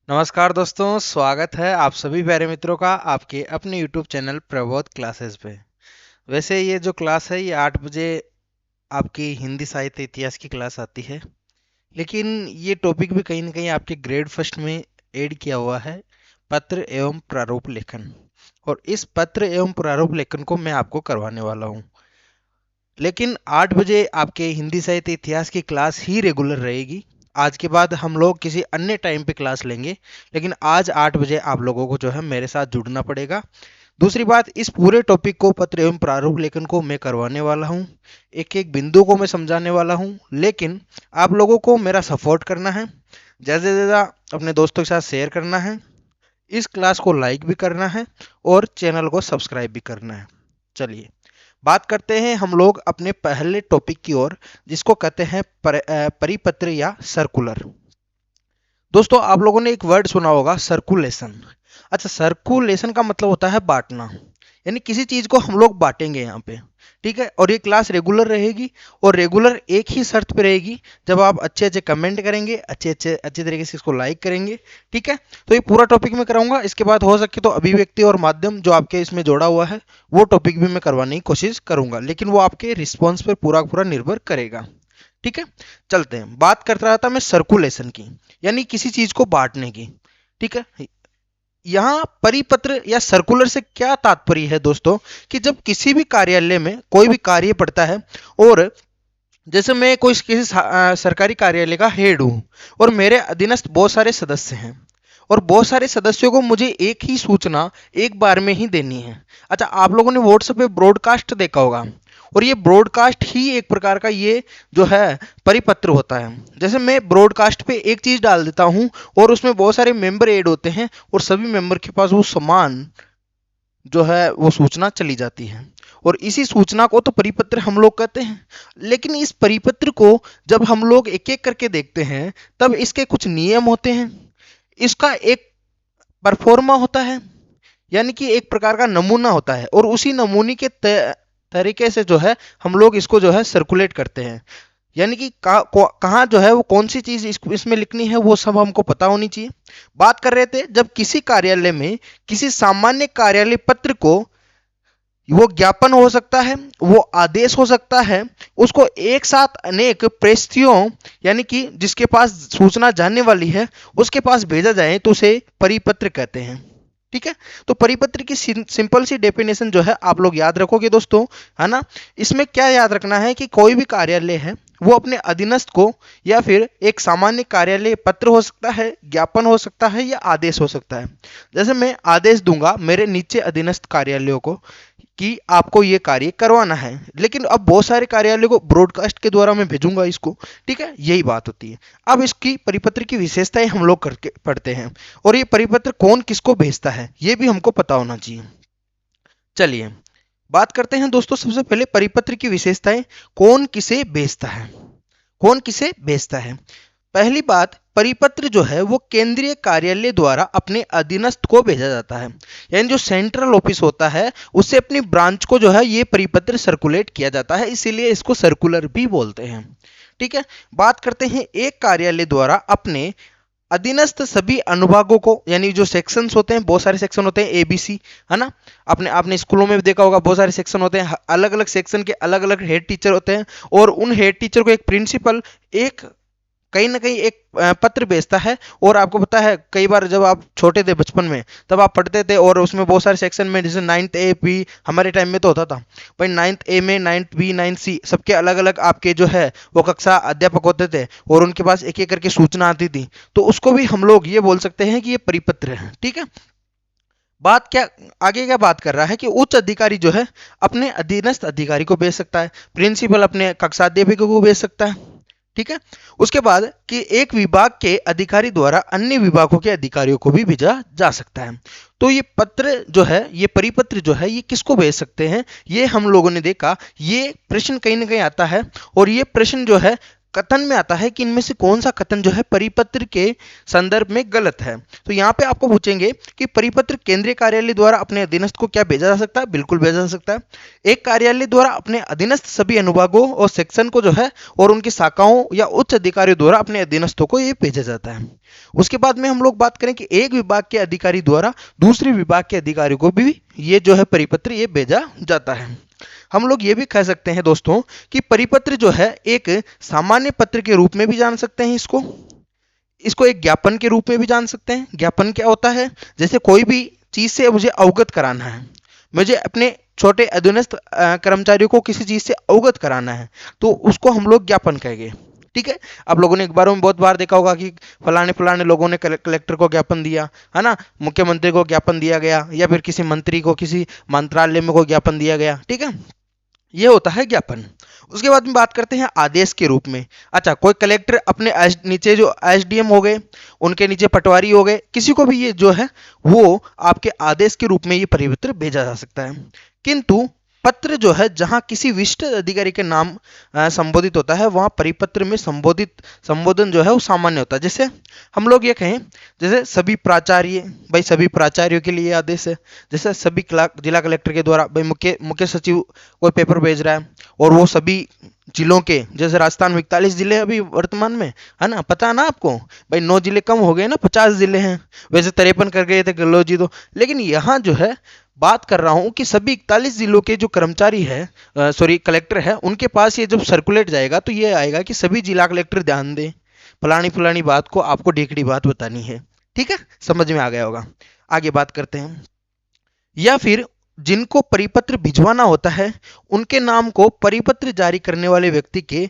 नमस्कार दोस्तों, स्वागत है आप सभी प्यारे मित्रों का आपके अपने YouTube चैनल प्रबोध क्लासेस पे। वैसे ये जो क्लास है ये 8 बजे आपकी हिंदी साहित्य इतिहास की क्लास आती है, लेकिन ये टॉपिक भी कहीं ना कहीं आपके ग्रेड फर्स्ट में ऐड किया हुआ है, पत्र एवं प्रारूप लेखन। और इस पत्र एवं प्रारूप लेखन को मैं आपको करवाने वाला हूँ, लेकिन 8 बजे आपके हिंदी साहित्य इतिहास की क्लास ही रेगुलर रहेगी। आज के बाद हम लोग किसी अन्य टाइम पे क्लास लेंगे, लेकिन आज 8 बजे आप लोगों को जो है मेरे साथ जुड़ना पड़ेगा। दूसरी बात, इस पूरे टॉपिक को पत्र एवं प्रारूप लेखन को मैं करवाने वाला हूँ, एक एक बिंदु को मैं समझाने वाला हूँ, लेकिन आप लोगों को मेरा सपोर्ट करना है, ज़्यादा से ज़्यादा अपने दोस्तों के साथ शेयर करना है, इस क्लास को लाइक भी करना है और चैनल को सब्सक्राइब भी करना है। चलिए बात करते हैं हम लोग अपने पहले टॉपिक की ओर, जिसको कहते हैं परिपत्र या सर्कुलर। दोस्तों, आप लोगों ने एक वर्ड सुना होगा, सर्कुलेशन। अच्छा, सर्कुलेशन का मतलब होता है बांटना, यानी किसी चीज को हम लोग बांटेंगे यहाँ पे। ठीक है, और ये क्लास रेगुलर रहेगी, और रेगुलर एक ही शर्त पे रहेगी, जब आप अच्छे अच्छे कमेंट करेंगे, अच्छे तरीके से इसको लाइक करेंगे। ठीक है, तो ये पूरा टॉपिक मैं कराऊंगा। इसके बाद हो सके तो अभिव्यक्ति और माध्यम जो आपके इसमें जोड़ा हुआ है वो टॉपिक भी मैं करवाने की कोशिश करूंगा, लेकिन वो आपके रिस्पॉन्स पर पूरा पूरा निर्भर करेगा। ठीक है, चलते हैं। बात करता रहा था मैं सर्कुलेशन की, यानी किसी चीज को बांटने की। ठीक है, यहाँ परिपत्र या सर्कुलर से क्या तात्पर्य है दोस्तों, कि जब किसी भी कार्यालय में कोई भी कार्य पड़ता है, और जैसे मैं कोई किसी सरकारी कार्यालय का हेड हूँ, और मेरे अधीनस्थ बहुत सारे सदस्य हैं, और बहुत सारे सदस्यों को मुझे एक ही सूचना एक बार में ही देनी है। अच्छा, आप लोगों ने व्हाट्सएप पे ब्रॉडकास्ट देखा होगा, और ये ब्रॉडकास्ट ही एक प्रकार का ये जो है परिपत्र होता है। जैसे मैं ब्रॉडकास्ट पे एक चीज डाल देता हूँ, और उसमें बहुत सारे मेंबर ऐड होते हैं, और सभी मेंबर के पास वो समान जो है वो सूचना चली जाती है, और इसी सूचना को तो परिपत्र हम लोग कहते हैं। लेकिन इस परिपत्र को जब हम लोग एक एक करके देखते हैं, तब इसके कुछ नियम होते हैं, इसका एक परफॉर्मा होता है, यानी कि एक प्रकार का नमूना होता है, और उसी नमूने के तरीके से जो है हम लोग इसको जो है सर्कुलेट करते हैं। यानी कि कहाँ जो है वो कौन सी चीज इसमें लिखनी है वो सब हमको पता होनी चाहिए। बात कर रहे थे, जब किसी कार्यालय में किसी सामान्य कार्यालय पत्र को, वो ज्ञापन हो सकता है, वो आदेश हो सकता है, उसको एक साथ अनेक प्रेषियों, यानी कि जिसके पास सूचना जाने वाली है उसके पास भेजा जाए, तो उसे परिपत्र कहते हैं। ठीक है, तो परिपत्र की सिंपल सी डेफिनेशन जो है आप लोग याद रखोगे दोस्तों, है ना। इसमें क्या याद रखना है कि कोई भी कार्यालय है वो अपने अधीनस्थ को, या फिर एक सामान्य कार्यालय पत्र हो सकता है, ज्ञापन हो सकता है, या आदेश हो सकता है। जैसे मैं आदेश दूंगा मेरे नीचे अधीनस्थ कार्यालयों को कि आपको ये कार्य करवाना है, लेकिन अब बहुत सारे कार्यालय को ब्रॉडकास्ट के द्वारा मैं भेजूंगा इसको। ठीक है, यही बात होती है। अब इसकी परिपत्र की विशेषताएं हम लोग करके पढ़ते हैं, और ये परिपत्र कौन किसको भेजता है ये भी हमको पता होना चाहिए। चलिए बात करते हैं दोस्तों, सबसे पहले परिपत्र की विशेषताएं, कौन किसे भेजता है। कौन किसे भेजता है, पहली बात, परिपत्र जो है वो केंद्रीय कार्यालय द्वारा अपने अधीनस्थ को भेजा जाता है, यानी जो सेंट्रल ऑफिस होता है उससे अपनी ब्रांच को जो है ये परिपत्र सर्कुलेट किया जाता है, इसीलिए इसको सर्कुलर भी बोलते हैं। ठीक है, बात करते हैं एक कार्यालय द्वारा अपने अधीनस्थ सभी अनुभागों को, यानी जो सेक्शंस होते हैं, बहुत सारे सेक्शन होते हैं एबीसी, है ना। आपने आपने स्कूलों में भी देखा होगा, बहुत सारे सेक्शन होते हैं, अलग अलग सेक्शन के अलग अलग हेड टीचर होते हैं, और उन हेड टीचर को एक प्रिंसिपल एक कहीं ना कहीं एक पत्र भेजता है। और आपको पता है, कई बार जब आप छोटे थे बचपन में, तब आप पढ़ते थे, और उसमें बहुत सारे सेक्शन में, जैसे 9th A, B, हमारे टाइम में तो होता था भाई 9th A में 9th B 9th C सबके अलग अलग आपके जो है वो कक्षा अध्यापक होते थे, और उनके पास एक एक करके सूचना आती थी, तो उसको भी हम लोग ये बोल सकते हैं कि ये परिपत्र है। ठीक है, बात क्या आगे क्या बात कर रहा है कि उच्च अधिकारी जो है अपने अधीनस्थ अधिकारी को भेज सकता है, प्रिंसिपल अपने कक्षाध्यापकों को भेज सकता है। ठीक है, उसके बाद कि एक विभाग के अधिकारी द्वारा अन्य विभागों के अधिकारियों को भी भेजा जा सकता है। तो ये पत्र जो है, ये परिपत्र जो है, ये किसको भेज सकते हैं, ये हम लोगों ने देखा। ये प्रश्न कहीं ना कहीं आता है, और ये प्रश्न जो है कथन में आता है कि इनमें से कौन सा कथन जो है परिपत्र के संदर्भ में गलत है। तो यहाँ पे आपको पूछेंगे कि परिपत्र केंद्रीय कार्यालय द्वारा अपने अधीनस्थ को क्या भेजा जा सकता है? बिल्कुल भेजा जा सकता है। एक कार्यालय द्वारा अपने अधीनस्थ सभी अनुभागों और सेक्शन को जो है और उनकी शाखाओं या उच्च अधिकारियों द्वारा अपने अधीनस्थों को ये भेजा जाता है। उसके बाद में हम लोग बात करें कि एक विभाग के अधिकारी द्वारा दूसरे विभाग के अधिकारियों को भी ये जो है परिपत्र ये भेजा जाता है। हम लोग ये भी कह सकते हैं दोस्तों कि परिपत्र जो है एक सामान्य पत्र के रूप में भी जान सकते हैं इसको इसको एक ज्ञापन के रूप में भी जान सकते हैं। ज्ञापन क्या होता है? जैसे कोई भी चीज से मुझे अवगत कराना है, मुझे अपने छोटे अधीनस्थ कर्मचारियों को किसी चीज से अवगत कराना है, तो उसको हम लोग ज्ञापन कहेंगे। ठीक है, आप लोगों ने अखबारों में बहुत बार देखा होगा कि फलाने फलाने लोगों ने कलेक्टर को ज्ञापन दिया, है ना, मुख्यमंत्री को ज्ञापन दिया गया, या फिर किसी मंत्री को किसी मंत्रालय में कोई ज्ञापन दिया गया। ठीक है, ये होता है ज्ञापन। उसके बाद में बात करते हैं आदेश के रूप में। अच्छा, कोई कलेक्टर अपने नीचे जो एसडीएम हो गए, उनके नीचे पटवारी हो गए, किसी को भी ये जो है वो आपके आदेश के रूप में ये परिपत्र भेजा जा सकता है। किंतु पत्र जो है जहां किसी विशिष्ट अधिकारी के नाम संबोधित होता है, वहां परिपत्र में संबोधन जो है वो सामान्य होता है। जैसे हम लोग ये कहें, जैसे सभी प्राचार्य, भाई सभी प्राचार्यों के लिए आदेश है। जैसे सभी जिला कलेक्टर के द्वारा, भाई मुख्य सचिव कोई पेपर भेज रहा है और वो सभी जिलों के, जैसे राजस्थान में 41 जिले अभी वर्तमान में, है ना, पता है ना आपको, भाई 9 जिले कम हो गए ना, 50 जिले हैं। वैसे 53 कर गए थे गहलोत जी तो, लेकिन यहाँ जो है बात कर रहा हूं कि सभी 41 जिलों के जो कर्मचारी है, कलेक्टर है, उनके पास ये जब सर्कुलेट जाएगा तो ये आएगा कि सभी जिला कलेक्टर ध्यान दें, फलानी फलानी बात को आपको ढीकड़ी बात बतानी है। ठीक है, समझ में आ गया होगा। आगे बात करते हैं। या फिर जिनको परिपत्र भिजवाना होता है उनके नाम को परिपत्र जारी करने वाले व्यक्ति के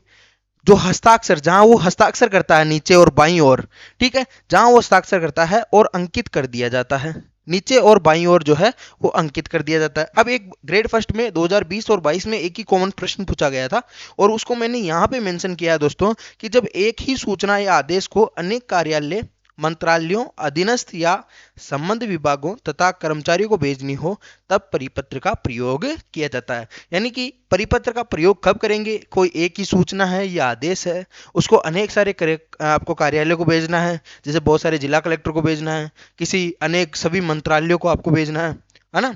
जो हस्ताक्षर, जहां वो हस्ताक्षर करता है नीचे और बाईं ओर, ठीक है, जहां वो हस्ताक्षर करता है और अंकित कर दिया जाता है, नीचे और बाईं ओर जो है वो अंकित कर दिया जाता है। अब एक ग्रेड फर्स्ट में 2020 और 22 में एक ही कॉमन प्रश्न पूछा गया था और उसको मैंने यहाँ पे मेंशन किया है दोस्तों कि जब एक ही सूचना या आदेश को अनेक कार्यालय, मंत्रालयों, अधीनस्थ या संबंध विभागों तथा कर्मचारियों को भेजनी हो तब परिपत्र का प्रयोग किया जाता है। यानी कि परिपत्र का प्रयोग कब करेंगे? कोई एक ही सूचना है या आदेश है, उसको अनेक सारे आपको कार्यालयों को भेजना है, जैसे बहुत सारे जिला कलेक्टर को भेजना है, किसी अनेक सभी मंत्रालयों को आपको भेजना है ना,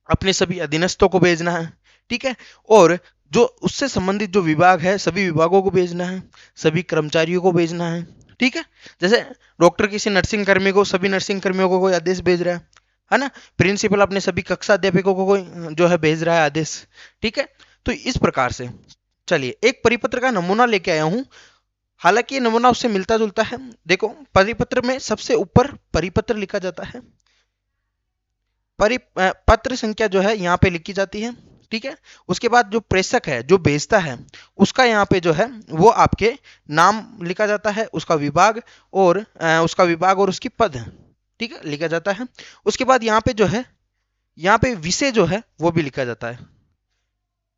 अपने सभी अधीनस्थों को भेजना है। ठीक है, और जो उससे संबंधित जो विभाग है सभी विभागों को भेजना है, सभी कर्मचारियों को भेजना है। ठीक है, जैसे डॉक्टर किसी नर्सिंग कर्मी को, सभी नर्सिंग कर्मियों को कोई आदेश भेज रहा है ना, प्रिंसिपल अपने सभी कक्षा अध्यापकों को कोई जो है भेज रहा है आदेश। ठीक है, तो इस प्रकार से चलिए एक परिपत्र का नमूना लेके आया हूं, हालांकि ये नमूना उससे मिलता जुलता है। देखो, परिपत्र में सबसे ऊपर परिपत्र लिखा जाता है, पत्र संख्या जो है यहाँ पे लिखी जाती है। ठीक है, उसके बाद जो प्रेषक है, जो भेजता है, उसका यहाँ पे जो है वो आपके नाम लिखा जाता है, उसका विभाग और उसकी पद, ठीक है, लिखा जाता है। उसके बाद यहाँ पे जो है, यहाँ पे विषय जो है वो भी लिखा जाता है।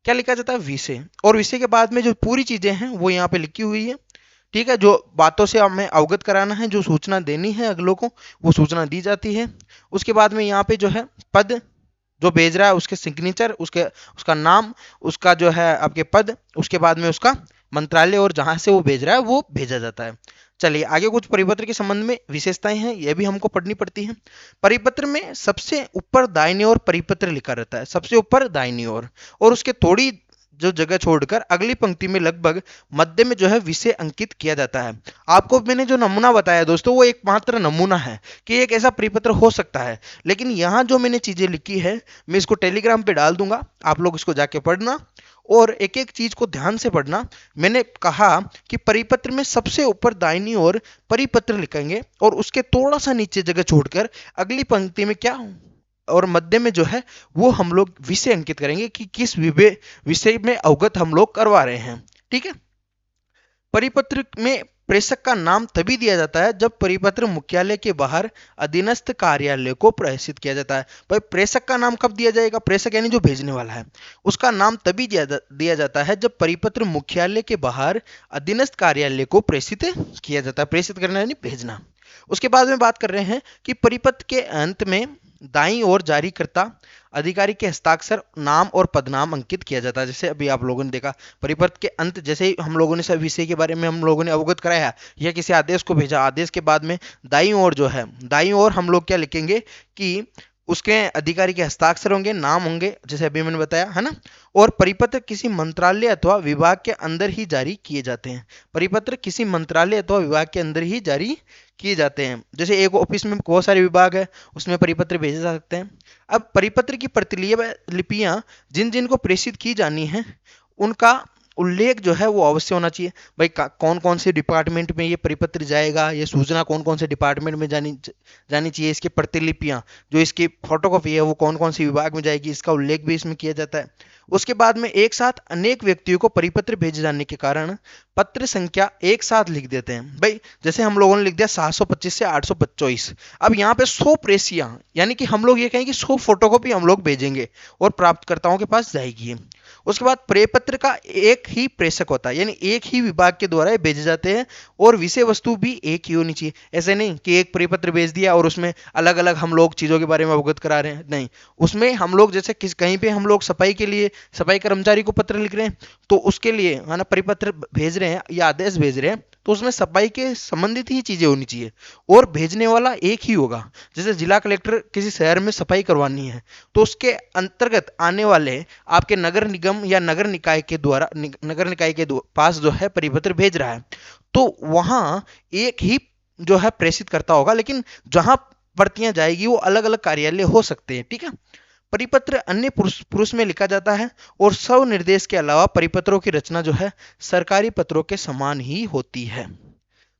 क्या लिखा जाता है? विषय। और विषय के बाद में जो पूरी चीजें हैं वो यहाँ पे लिखी हुई है। ठीक है, जो बातों से हमें अवगत कराना है, जो सूचना देनी है अगलों को, वो सूचना दी जाती है। उसके बाद में यहाँ पे जो है पद, जो भेज रहा है उसके सिग्नेचर, उसका नाम, उसका जो है आपके पद, उसके बाद में उसका मंत्रालय और जहां से वो भेज रहा है वो भेजा जाता है। चलिए आगे कुछ परिपत्र के संबंध में विशेषताएं हैं, यह भी हमको पढ़नी पड़ती हैं। परिपत्र में सबसे ऊपर दाहिनी ओर परिपत्र लिखा रहता है, सबसे ऊपर दाहिनी ओर, और उसके थोड़ी जो जगह छोड़कर अगली पंक्ति में लगभग मध्य में जो है विषय अंकित किया जाता है। आपको मैंने जो नमूना बताया दोस्तों वो एकमात्र नमूना है कि एक ऐसा परिपत्र हो सकता है, लेकिन यहाँ जो मैंने चीजें लिखी है मैं इसको टेलीग्राम पे डाल दूंगा, आप लोग इसको जाके पढ़ना और एक एक चीज को ध्यान से पढ़ना। मैंने कहा कि परिपत्र में सबसे ऊपर दाहिनी ओर परिपत्र लिखेंगे और उसके थोड़ा सा नीचे जगह छोड़कर अगली पंक्ति में क्या और मध्य में जो है वो हम लोग विषय अंकित करेंगे कि किस विषय में अवगत हम लोग करवा रहे हैं। ठीक है, परिपत्र में प्रेषक का नाम तभी दिया जाता है जब परिपत्र मुख्यालय के बाहर अधीनस्थ कार्यालय को प्रेषित किया जाता है। भाई प्रेषक का नाम कब दिया जाएगा? प्रेषक यानी जो भेजने वाला है, उसका नाम तभी दिया जाता है जब परिपत्र मुख्यालय के बाहर अधीनस्थ कार्यालय को प्रेषित किया जाता है। प्रेषित करना यानी भेजना। उसके बाद में बात कर रहे हैं कि परिपत्र के अंत में दाईं ओर जारीकर्ता अधिकारी के हस्ताक्षर, नाम और पदनाम अंकित किया जाता है। जैसे अभी आप लोगों ने देखा, परिपत्र के अंत जैसे ही हम लोगों ने सब विषय के बारे में हम लोगों ने अवगत कराया या किसी आदेश को भेजा, आदेश के बाद में दाईं ओर जो है, दाईं ओर हम लोग क्या लिखेंगे कि उसके अधिकारी के हस्ताक्षर होंगे, नाम होंगे, जैसे अभी मैंने बताया है ना। और परिपत्र किसी मंत्रालय अथवा विभाग के अंदर ही जारी किए जाते हैं। परिपत्र किसी मंत्रालय अथवा विभाग के अंदर ही जारी किए जाते हैं। जैसे एक ऑफिस में बहुत सारे विभाग है, उसमें परिपत्र भेजे जा सकते हैं। अब परिपत्र की प्रतिलिपियां जिन जिन को प्रेषित की जानी है उनका उल्लेख जो है वो अवश्य होना चाहिए। भाई कौन कौन से डिपार्टमेंट में ये परिपत्र जाएगा, ये सूचना कौन कौन से डिपार्टमेंट में जानी जानी चाहिए, इसकी प्रतिलिपियां जो इसकी फोटोकॉपी है वो कौन कौन से विभाग में जाएगी, इसका उल्लेख भी इसमें किया जाता है। उसके बाद में एक साथ अनेक व्यक्तियों को परिपत्र भेजे जाने के कारण पत्र संख्या एक साथ लिख देते हैं। भाई जैसे हम लोगों ने लिख दिया 725 से 825, अब यहाँ पे 100 प्रेसियां, यानी कि हम लोग ये कहें कि 100 फोटोकॉपी हम लोग भेजेंगे और प्राप्तकर्ताओं के पास जाएगी। उसके बाद प्रेपत्र का एक ही प्रेषक होता है, यानी एक ही विभाग के द्वारा भेजे जाते हैं और विषय वस्तु भी एक ही होनी चाहिए। ऐसे नहीं कि एक प्रेपत्र भेज दिया और उसमें अलग अलग हम लोग चीजों के बारे में अवगत करा रहे हैं, नहीं। उसमें हम लोग जैसे कहीं पे हम लोग सफाई के लिए सफाई कर्मचारी को पत्र लिख रहे हैं तो उसके लिए है ना परिपत्र भेज रहे हैं या आदेश भेज रहे हैं, तो उसमें सफाई के संबंधित ही चीजें होनी चाहिए और भेजने वाला एक ही होगा। जैसे जिला कलेक्टर किसी शहर में सफाई करवानी है तो उसके अंतर्गत आने वाले आपके नगर निगम या नगर निकाय के द्वारा नगर निकाय के पास जो है परिपत्र भेज रहा है तो वहां एक ही जो है प्रेषित करता होगा, लेकिन जहां प्रतियां जाएगी वो अलग अलग कार्यालय हो सकते हैं। ठीक है। परिपत्र अन्य पुरुष में लिखा जाता है और स्वनिर्देश के अलावा परिपत्रों की रचना जो है सरकारी पत्रों के समान ही होती है।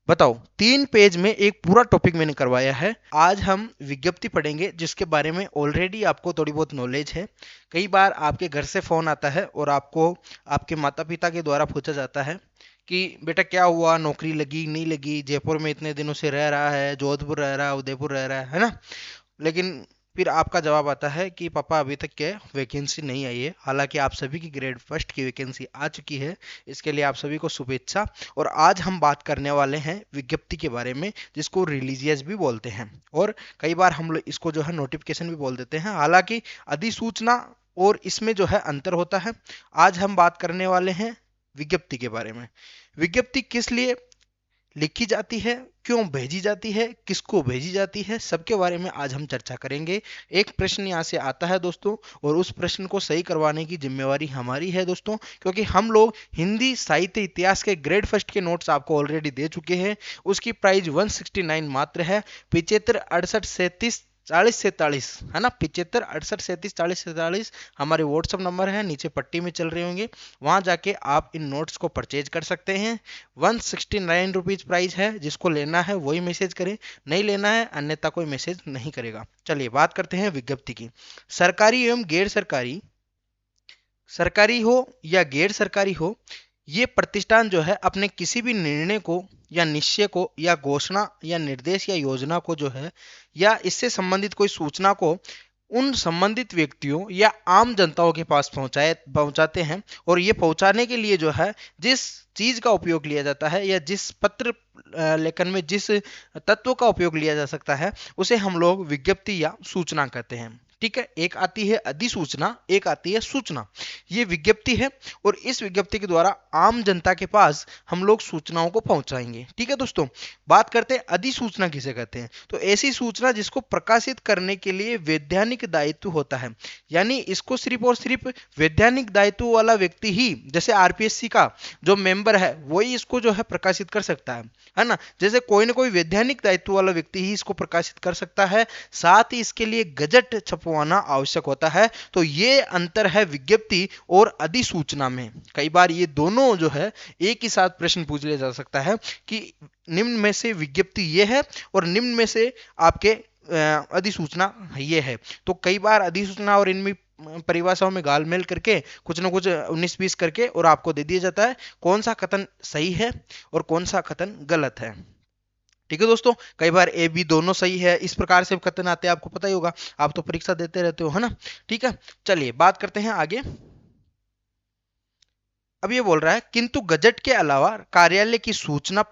बताओ, 3 पेज में एक पूरा टॉपिक मैंने करवाया है। आज हम विज्ञप्ति पढ़ेंगे जिसके बारे में ऑलरेडी आपको थोड़ी बहुत नॉलेज है। कई बार आपके घर से फोन आता है और आपको आपके माता पिता के द्वारा पूछा जाता है कि बेटा क्या हुआ, नौकरी लगी नहीं लगी, जयपुर में इतने दिनों से रह रहा है, जोधपुर रह रहा है, उदयपुर रह रहा है ना। लेकिन फिर आपका जवाब आता है कि पापा अभी तक क्या वैकेंसी नहीं आई है। हालांकि आप सभी की ग्रेड फर्स्ट की वैकेंसी आ चुकी है, इसके लिए आप सभी को शुभेच्छा। और आज हम बात करने वाले हैं विज्ञप्ति के बारे में, जिसको रिलीजियस भी बोलते हैं और कई बार हम लोग इसको जो है नोटिफिकेशन भी बोल देते हैं। हालांकि अधिसूचना और इसमें जो है अंतर होता है। आज हम बात करने वाले हैं विज्ञप्ति के बारे में। विज्ञप्ति किस लिए लिखी जाती है, क्यों भेजी जाती है, किसको भेजी जाती है, सबके बारे में आज हम चर्चा करेंगे। एक प्रश्न यहाँ से आता है दोस्तों और उस प्रश्न को सही करवाने की जिम्मेवारी हमारी है दोस्तों, क्योंकि हम लोग हिंदी साहित्य इतिहास के ग्रेड फर्स्ट के नोट्स आपको ऑलरेडी दे चुके हैं। उसकी प्राइस 169 मात्र है। 75 68 37 40 47 है ना, 75 68 37 40 47 हमारे व्हाट्सअप नंबर है, नीचे पट्टी में चल रहे होंगे। वहां जाके आप इन नोट्स को परचेज कर सकते हैं। 169 रुपीज प्राइस है, जिसको लेना है वही मैसेज करें, नहीं लेना है अन्यथा कोई मैसेज नहीं करेगा। चलिए बात करते हैं विज्ञप्ति की। सरकारी एवं गैर सरकारी, सरकारी हो या गैर सरकारी हो, ये प्रतिष्ठान जो है अपने किसी भी निर्णय को या निश्चय को या घोषणा या निर्देश या योजना को जो है या इससे संबंधित कोई सूचना को उन संबंधित व्यक्तियों या आम जनताओं के पास पहुंचाते हैं। और ये पहुंचाने के लिए जो है जिस चीज का उपयोग लिया जाता है या जिस पत्र लेखन में जिस तत्व का उपयोग लिया जा सकता है उसे हम लोग विज्ञप्ति या सूचना कहते हैं। ठीक है। एक आती है अधिसूचना, एक आती है सूचना। ये विज्ञप्ति है और इस विज्ञप्ति के द्वारा आम जनता के पास हम लोग सूचनाओं को पहुंचाएंगे। ठीक है दोस्तों। बात करते हैं अधिसूचना किसे कहते हैं। तो ऐसी सूचना जिसको प्रकाशित करने के लिए वैधानिक दायित्व होता है, यानी इसको सिर्फ और सिर्फ वैधानिक दायित्व वाला व्यक्ति ही, जैसे आरपीएससी का जो मेंबर है वही इसको जो है प्रकाशित कर सकता है ना। जैसे कोई ना कोई वैधानिक दायित्व वाला व्यक्ति ही इसको प्रकाशित कर सकता है, साथ ही इसके लिए गजट छपवाना आवश्यक होता है। तो ये अंतर है विज्ञप्ति और अधिसूचना में। कई बार ये दोनों जो है एक ही साथ प्रश्न पूछ लिया जा सकता है कि निम्न में से विज्ञप्ति ये है और निम्न में से आपके अधिसूचना ये है। तो कई बार अधिसूचना और इनमें परिभाषाओं में गालमेल करके कुछ ना कुछ 19-20 करके और आपको दे दिया जाता है कौन सा कथन सही है और कौन सा कथन गलत है। ठीक है दोस्तों। कई बार ए बी दोनों सही है, इस प्रकार से कथन आते हैं, आपको पता ही होगा, आप तो परीक्षा देते रहते हो है ना। ठीक है। चलिए बात करते हैं आगे। अब ये बोल रहा है किंतु गजट के अलावा कार्यालय की सूचना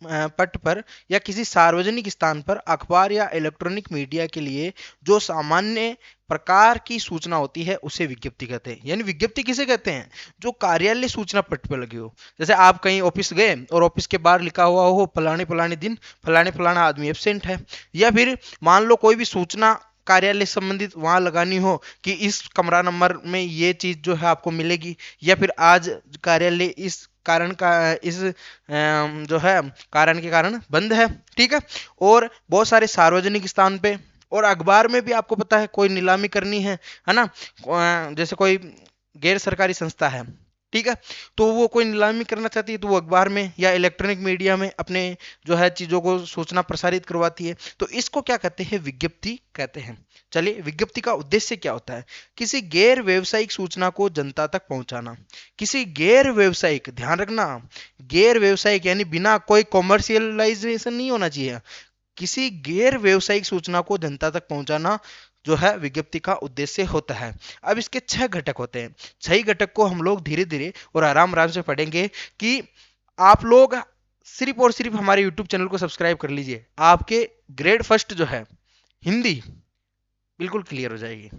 पट पर या किसी सार्वजनिक स्थान पर अखबार या इलेक्ट्रॉनिक मीडिया के लिए जो सामान्य प्रकार की सूचना होती है उसे विज्ञप्ति कहते हैं। यानी विज्ञप्ति किसे कहते हैं? जो कार्यालय सूचना पट पर लगी हो। जैसे आप कहीं ऑफिस गए और ऑफिस के बाहर लिखा हुआ हो फलाने फलाने दिन फलाने फलाना आदमी एब्सेंट है, या फिर मान लो कोई भी सूचना कार्यालय संबंधित वहां लगानी हो कि इस कमरा नंबर में ये चीज जो है आपको मिलेगी, या फिर आज कार्यालय इस कारण का इस जो है कारण के कारण बंद है, ठीक है। और बहुत सारे सार्वजनिक स्थान पे और अखबार में भी आपको पता है कोई नीलामी करनी है ना, जैसे कोई गैर सरकारी संस्था है, ठीक है, तो वो कोई नीलामी करना चाहती है तो वो अखबार में या इलेक्ट्रॉनिक मीडिया में अपने जो है चीजों को सूचना प्रसारित करवाती है, तो इसको क्या कहते हैं? विज्ञप्ति कहते हैं। चलिए, विज्ञप्ति का उद्देश्य क्या होता है? किसी गैर व्यवसायिक सूचना को जनता तक पहुंचाना। किसी गैर व्यवसायिक, ध्यान रखना, गैर व्यवसायिक यानी बिना कोई कॉमर्शियलाइजेशन नहीं होना चाहिए, किसी गैर व्यवसायिक सूचना को जनता तक पहुंचाना जो है विज्ञप्ति का उद्देश्य होता है। अब इसके 6 घटक होते हैं। 6 घटक को हम लोग धीरे धीरे और आराम आराम से पढ़ेंगे कि आप लोग सिर्फ और सिर्फ हमारे YouTube चैनल को सब्सक्राइब कर लीजिए, आपके ग्रेड फर्स्ट जो है हिंदी बिल्कुल क्लियर हो जाएगी,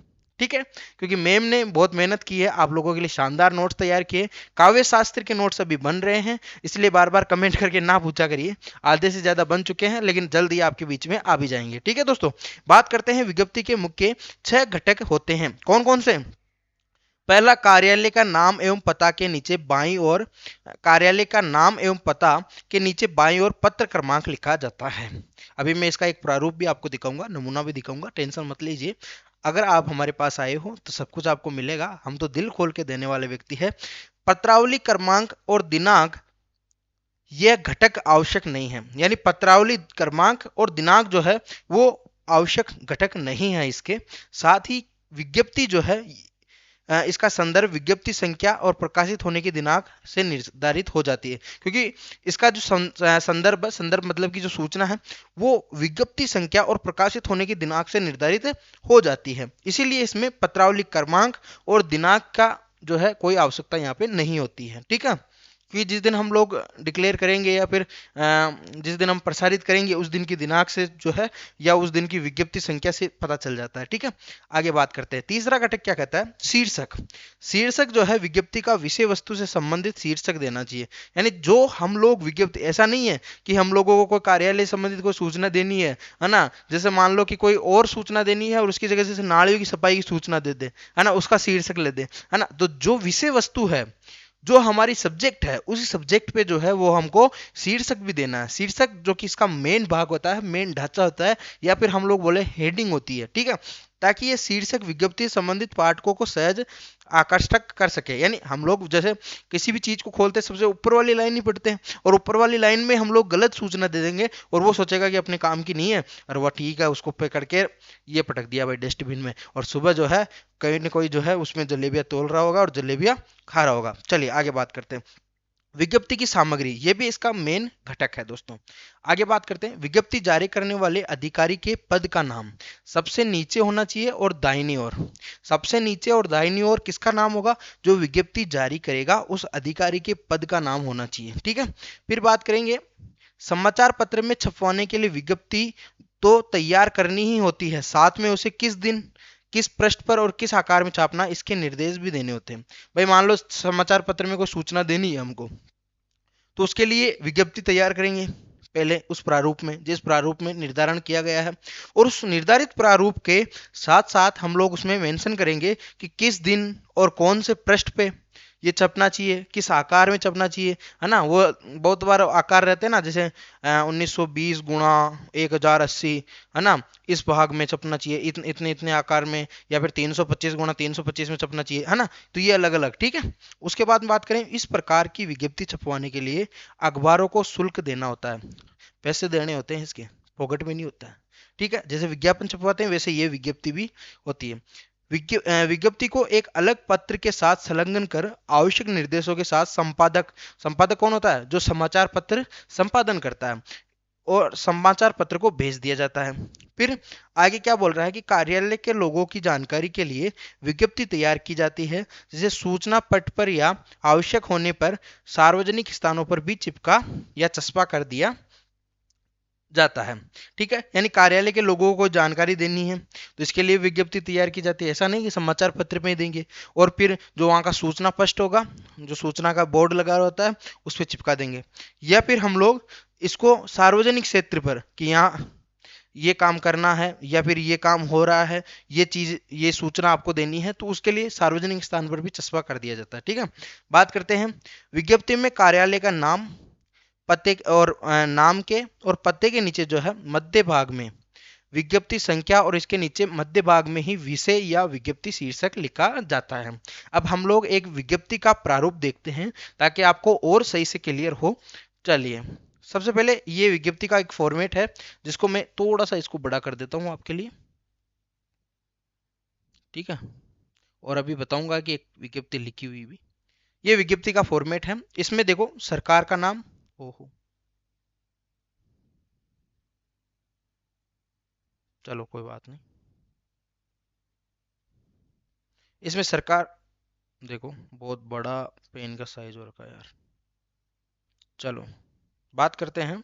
ठीक है। क्योंकि मैम ने बहुत मेहनत की है, आप लोगों के लिए शानदार नोट्स तैयार किए, काव्य शास्त्र के नोट्स अभी बन रहे हैं, इसलिए बार बार कमेंट करके ना पूछा करिए, आधे से ज्यादा बन चुके हैं लेकिन जल्द ही आपके बीच में आ भी जाएंगे, ठीक है दोस्तों। बात करते हैं विज्ञप्ति के मुख्य 6 घटक होते हैं, कौन कौन से? पहला, कार्यालय का नाम एवं पता के नीचे बाईं ओर, कार्यालय का नाम एवं पता के नीचे बाईं ओर पत्र क्रमांक लिखा जाता है। अभी मैं इसका एक प्रारूप भी आपको दिखाऊंगा, नमूना भी दिखाऊंगा, टेंशन मत लीजिए। अगर आप हमारे पास आए हो तो सब कुछ आपको मिलेगा, हम तो दिल खोल के देने वाले व्यक्ति है। पत्रावली क्रमांक और दिनांक यह घटक आवश्यक नहीं है, यानी पत्रावली क्रमांक और दिनांक जो है वो आवश्यक घटक नहीं है। इसके साथ ही विज्ञप्ति जो है इसका संदर्भ विज्ञप्ति संख्या और प्रकाशित होने की दिनांक से निर्धारित हो जाती है, क्योंकि इसका जो संदर्भ मतलब की जो सूचना है वो विज्ञप्ति संख्या और प्रकाशित होने की दिनांक से निर्धारित हो जाती है, इसीलिए इसमें पत्रावली क्रमांक और दिनांक का जो है कोई आवश्यकता यहाँ पे नहीं होती है, ठीक है। कि जिस दिन हम लोग डिक्लेयर करेंगे या फिर जिस दिन हम प्रसारित करेंगे उस दिन की दिनांक से जो है या उस दिन की विज्ञप्ति संख्या से पता चल जाता है, ठीक है। आगे बात करते हैं, तीसरा घटक क्या कहता है? शीर्षक। शीर्षक जो है विज्ञप्ति का विषय वस्तु से संबंधित शीर्षक देना चाहिए, यानी जो हम लोग विज्ञप्ति, ऐसा नहीं है कि हम लोगों को कोई कार्यालय संबंधित कोई सूचना देनी है ना, जैसे मान लो कि कोई और सूचना देनी है और उसकी जगह जैसे नालियों की सफाई की सूचना दे दे, है ना, उसका शीर्षक ले दे, है ना, तो जो विषय वस्तु है, जो हमारी सब्जेक्ट है, उसी सब्जेक्ट पे जो है वो हमको शीर्षक भी देना है। शीर्षक जो कि इसका मेन भाग होता है, मेन ढांचा होता है, या फिर हम लोग बोले हेडिंग होती है, ठीक है, ताकि ये शीर्षक विज्ञप्ति संबंधित पाठकों को सहज आकर्षक कर सके। यानी हम लोग जैसे किसी भी चीज को खोलते सबसे ऊपर वाली लाइन ही पढ़ते हैं, और ऊपर वाली लाइन में हम लोग गलत सूचना दे देंगे और वो सोचेगा कि अपने काम की नहीं है, और वह ठीक है, उसको पकड़ के ये पटक दिया भाई डस्टबिन में, और सुबह जो है कहीं ना कोई जो है उसमें जलेबियां तोल रहा होगा और जलेबियां खा रहा होगा। चलिए आगे बात करते हैं, विज्ञप्ति की सामग्री, ये भी इसका मेन घटक है दोस्तों। आगे बात करते हैं, विज्ञप्ति जारी करने वाले अधिकारी के पद का नाम सबसे नीचे होना चाहिए और दाहिनी ओर, सबसे नीचे और दाहिनी ओर किसका नाम होगा? जो विज्ञप्ति जारी करेगा उस अधिकारी के पद का नाम होना चाहिए, ठीक है। फिर बात करेंगे, समाचार पत्र में छपवाने के लिए विज्ञप्ति तो तैयार करनी ही होती है, साथ में उसे किस दिन, किस पृष्ठ पर और किस आकार में छापना, इसके निर्देश भी देने होते हैं। भाई मान लो समाचार पत्र में कोई सूचना देनी है हमको, तो उसके लिए विज्ञप्ति तैयार करेंगे पहले उस प्रारूप में, जिस प्रारूप में निर्धारण किया गया है, और उस निर्धारित प्रारूप के साथ साथ हम लोग उसमें मेंशन करेंगे कि किस दिन और कौन से पृष्ठ पे ये छपना चाहिए, किस आकार में छपना चाहिए, है ना। वो बहुत बार आकार रहते हैं ना, जैसे 1920 गुणा 1080, है ना, इस भाग में छपना चाहिए इतने इतने आकार में, या फिर 325 गुणा 325 में छपना चाहिए, है ना, तो ये अलग अलग, ठीक है। उसके बाद बात करें, इस प्रकार की विज्ञप्ति छपवाने के लिए अखबारों को शुल्क देना होता है, पैसे देने होते हैं, इसके पॉकेट में नहीं होता है, ठीक है। जैसे विज्ञापन छपवाते हैं वैसे ये विज्ञप्ति भी होती है। विज्ञप्ति को एक अलग पत्र के साथ संलग्न कर आवश्यक निर्देशों के साथ संपादक कौन होता है? जो समाचार पत्र संपादन करता है, और समाचार पत्र को भेज दिया जाता है। फिर आगे क्या बोल रहा है कि कार्यालय के लोगों की जानकारी के लिए विज्ञप्ति तैयार की जाती है, जिसे सूचना पट पर या आवश्यक होने पर सार्वजनिक स्थानों पर भी चिपका या चस्पा कर दिया जाता है। ठीक है, यानी कार्यालय के लोगों को जानकारी देनी है तो इसके लिए विज्ञप्ति तैयार की जाती है। ऐसा नहीं कि समाचार पत्र में ही देंगे और फिर जो वहाँ का सूचना पृष्ठ होगा, जो सूचना का बोर्ड लगा होता है, उस पर चिपका देंगे। या फिर हम लोग इसको सार्वजनिक क्षेत्र पर कि यहाँ ये काम करना है या फिर ये काम हो रहा है, ये चीज, ये सूचना आपको देनी है, तो उसके लिए सार्वजनिक स्थान पर भी चस्पा कर दिया जाता है। ठीक है, बात करते हैं विज्ञप्ति में कार्यालय का नाम, पते और नाम के और पते के नीचे जो है मध्य भाग में विज्ञप्ति संख्या और इसके नीचे मध्य भाग में ही विषय या विज्ञप्ति शीर्षक लिखा जाता है। अब हम लोग एक विज्ञप्ति का प्रारूप देखते हैं ताकि आपको और सही से क्लियर हो। चलिए, सबसे पहले ये विज्ञप्ति का एक फॉर्मेट है जिसको मैं थोड़ा सा इसको बड़ा कर देता हूं आपके लिए। ठीक है, और अभी बताऊंगा कि एक विज्ञप्ति लिखी हुई भी, ये विज्ञप्ति का फॉर्मेट है। इसमें देखो सरकार का नाम, ओहो चलो कोई बात नहीं, इसमें सरकार, देखो बहुत बड़ा पेन का साइज हो रखा है यार। चलो बात करते हैं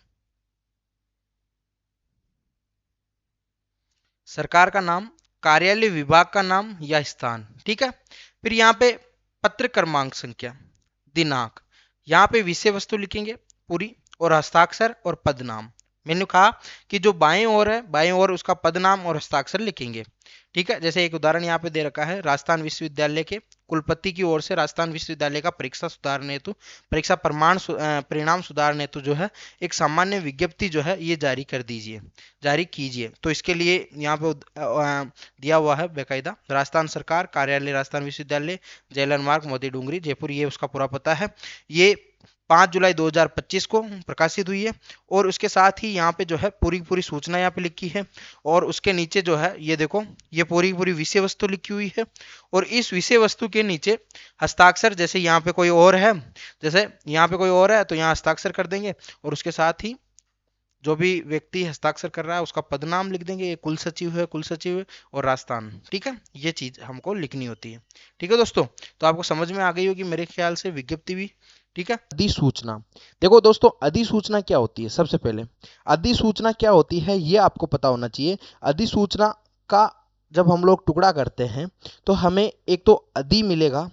सरकार का नाम, कार्यालय विभाग का नाम या स्थान। ठीक है, फिर यहाँ पे पत्र क्रमांक संख्या, दिनांक, यहाँ पे विषय वस्तु लिखेंगे पूरी और हस्ताक्षर और पद नाम। मैंने कहा कि जो बाएं ओर है, बाएं ओर उसका पद नाम और हस्ताक्षर लिखेंगे। ठीक है, जैसे एक उदाहरण यहाँ पे दे रखा है, राजस्थान विश्वविद्यालय के कुलपति की ओर से राजस्थान विश्वविद्यालय का परीक्षा सुधारने हेतु, परीक्षा परिणाम सुधारने हेतु जो है एक सामान्य विज्ञप्ति जो है ये जारी कर दीजिए, जारी कीजिए। तो इसके लिए यहाँ पे दिया हुआ है बेकायदा, राजस्थान सरकार, कार्यालय राजस्थान विश्वविद्यालय, जेलर मार्ग, मोती डूंगरी, जयपुर, ये उसका पूरा पता है। ये 5 जुलाई 2025 को प्रकाशित हुई है और उसके साथ ही यहाँ पे जो है पूरी पूरी सूचना यहाँ पे लिखी है और उसके नीचे जो है ये देखो ये पूरी पूरी विषय वस्तु लिखी हुई है और इस विषय वस्तु के नीचे हस्ताक्षर, जैसे यहाँ पे कोई और है, जैसे यहाँ पे कोई और है तो यहाँ हस्ताक्षर कर देंगे और उसके साथ ही जो भी व्यक्ति हस्ताक्षर कर रहा है उसका पदनाम लिख देंगे, ये कुल सचिव है, कुल सचिव है और राजस्थान। ठीक है, ये चीज हमको लिखनी होती है। ठीक है दोस्तों, तो आपको समझ में आ गई होगी मेरे ख्याल से विज्ञप्ति भी। ठीक है, अधिसूचना, देखो दोस्तों अधिसूचना क्या होती है। सबसे पहले अधिसूचना क्या होती है ये आपको पता होना चाहिए। अधिसूचना का जब हम लोग टुकड़ा करते हैं तो हमें एक तो अधि मिलेगा,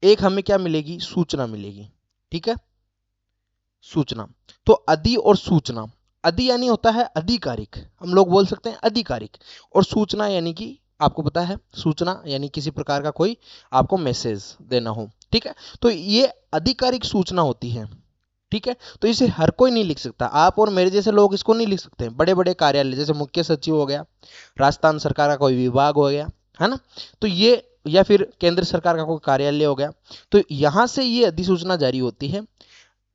एक हमें क्या मिलेगी, सूचना मिलेगी। ठीक है, सूचना, तो अधि और सूचना, अधि यानी होता है आधिकारिक, हम लोग बोल सकते हैं आधिकारिक, और सूचना यानी कि आपको पता है सूचना यानी किसी प्रकार का कोई आपको मैसेज देना हो। ठीक है, तो ये आधिकारिक सूचना होती है। ठीक है, तो इसे हर कोई नहीं लिख सकता, आप और मेरे जैसे लोग इसको नहीं लिख सकते। बड़े बड़े कार्यालय जैसे मुख्य सचिव हो गया, राजस्थान सरकार का कोई विभाग हो गया, है ना, तो ये, या फिर केंद्र सरकार का कोई कार्यालय हो गया, तो यहां से ये अधिसूचना जारी होती है।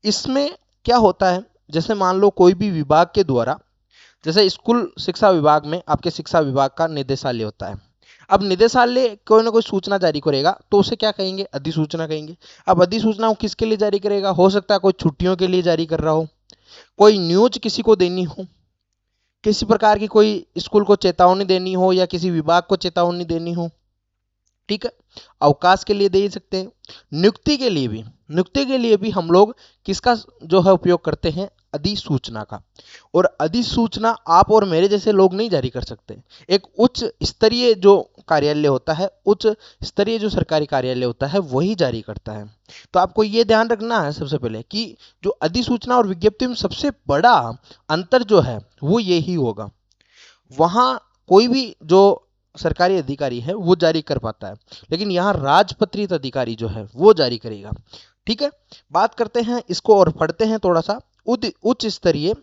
इसमें क्या होता है, जैसे मान लो कोई भी विभाग के द्वारा, जैसे स्कूल शिक्षा विभाग में आपके शिक्षा विभाग का निदेशालय होता है। अब निदेशालय कोई ना कोई सूचना जारी करेगा तो उसे क्या कहेंगे, अधिसूचना कहेंगे। अब अधिसूचना वो किसके लिए जारी करेगा, हो सकता है कोई छुट्टियों के लिए जारी कर रहा हो, कोई न्यूज किसी को देनी हो, किसी प्रकार की कोई स्कूल को चेतावनी देनी हो या किसी विभाग को चेतावनी देनी हो। ठीक है, अवकाश के लिए दे सकते हैं, नियुक्ति के लिए भी, नियुक्ति के लिए भी हम लोग किसका जो है उपयोग करते हैं, अधिसूचना का। और अधिसूचना आप और मेरे जैसे लोग नहीं जारी कर सकते, एक उच्च स्तरीय जो कार्यालय होता है, उच्च स्तरीय जो सरकारी कार्यालय होता है वही जारी करता है। तो आपको ये ध्यान रखना है सबसे पहले कि जो अधिसूचना और विज्ञप्ति में सबसे बड़ा अंतर जो है वो यही होगा, वहां कोई भी जो सरकारी अधिकारी है वो जारी कर पाता है, लेकिन यहाँ राजपत्रित अधिकारी जो है वो जारी करेगा। ठीक है, बात करते हैं इसको और पढ़ते हैं थोड़ा सा। उच्च स्तरीय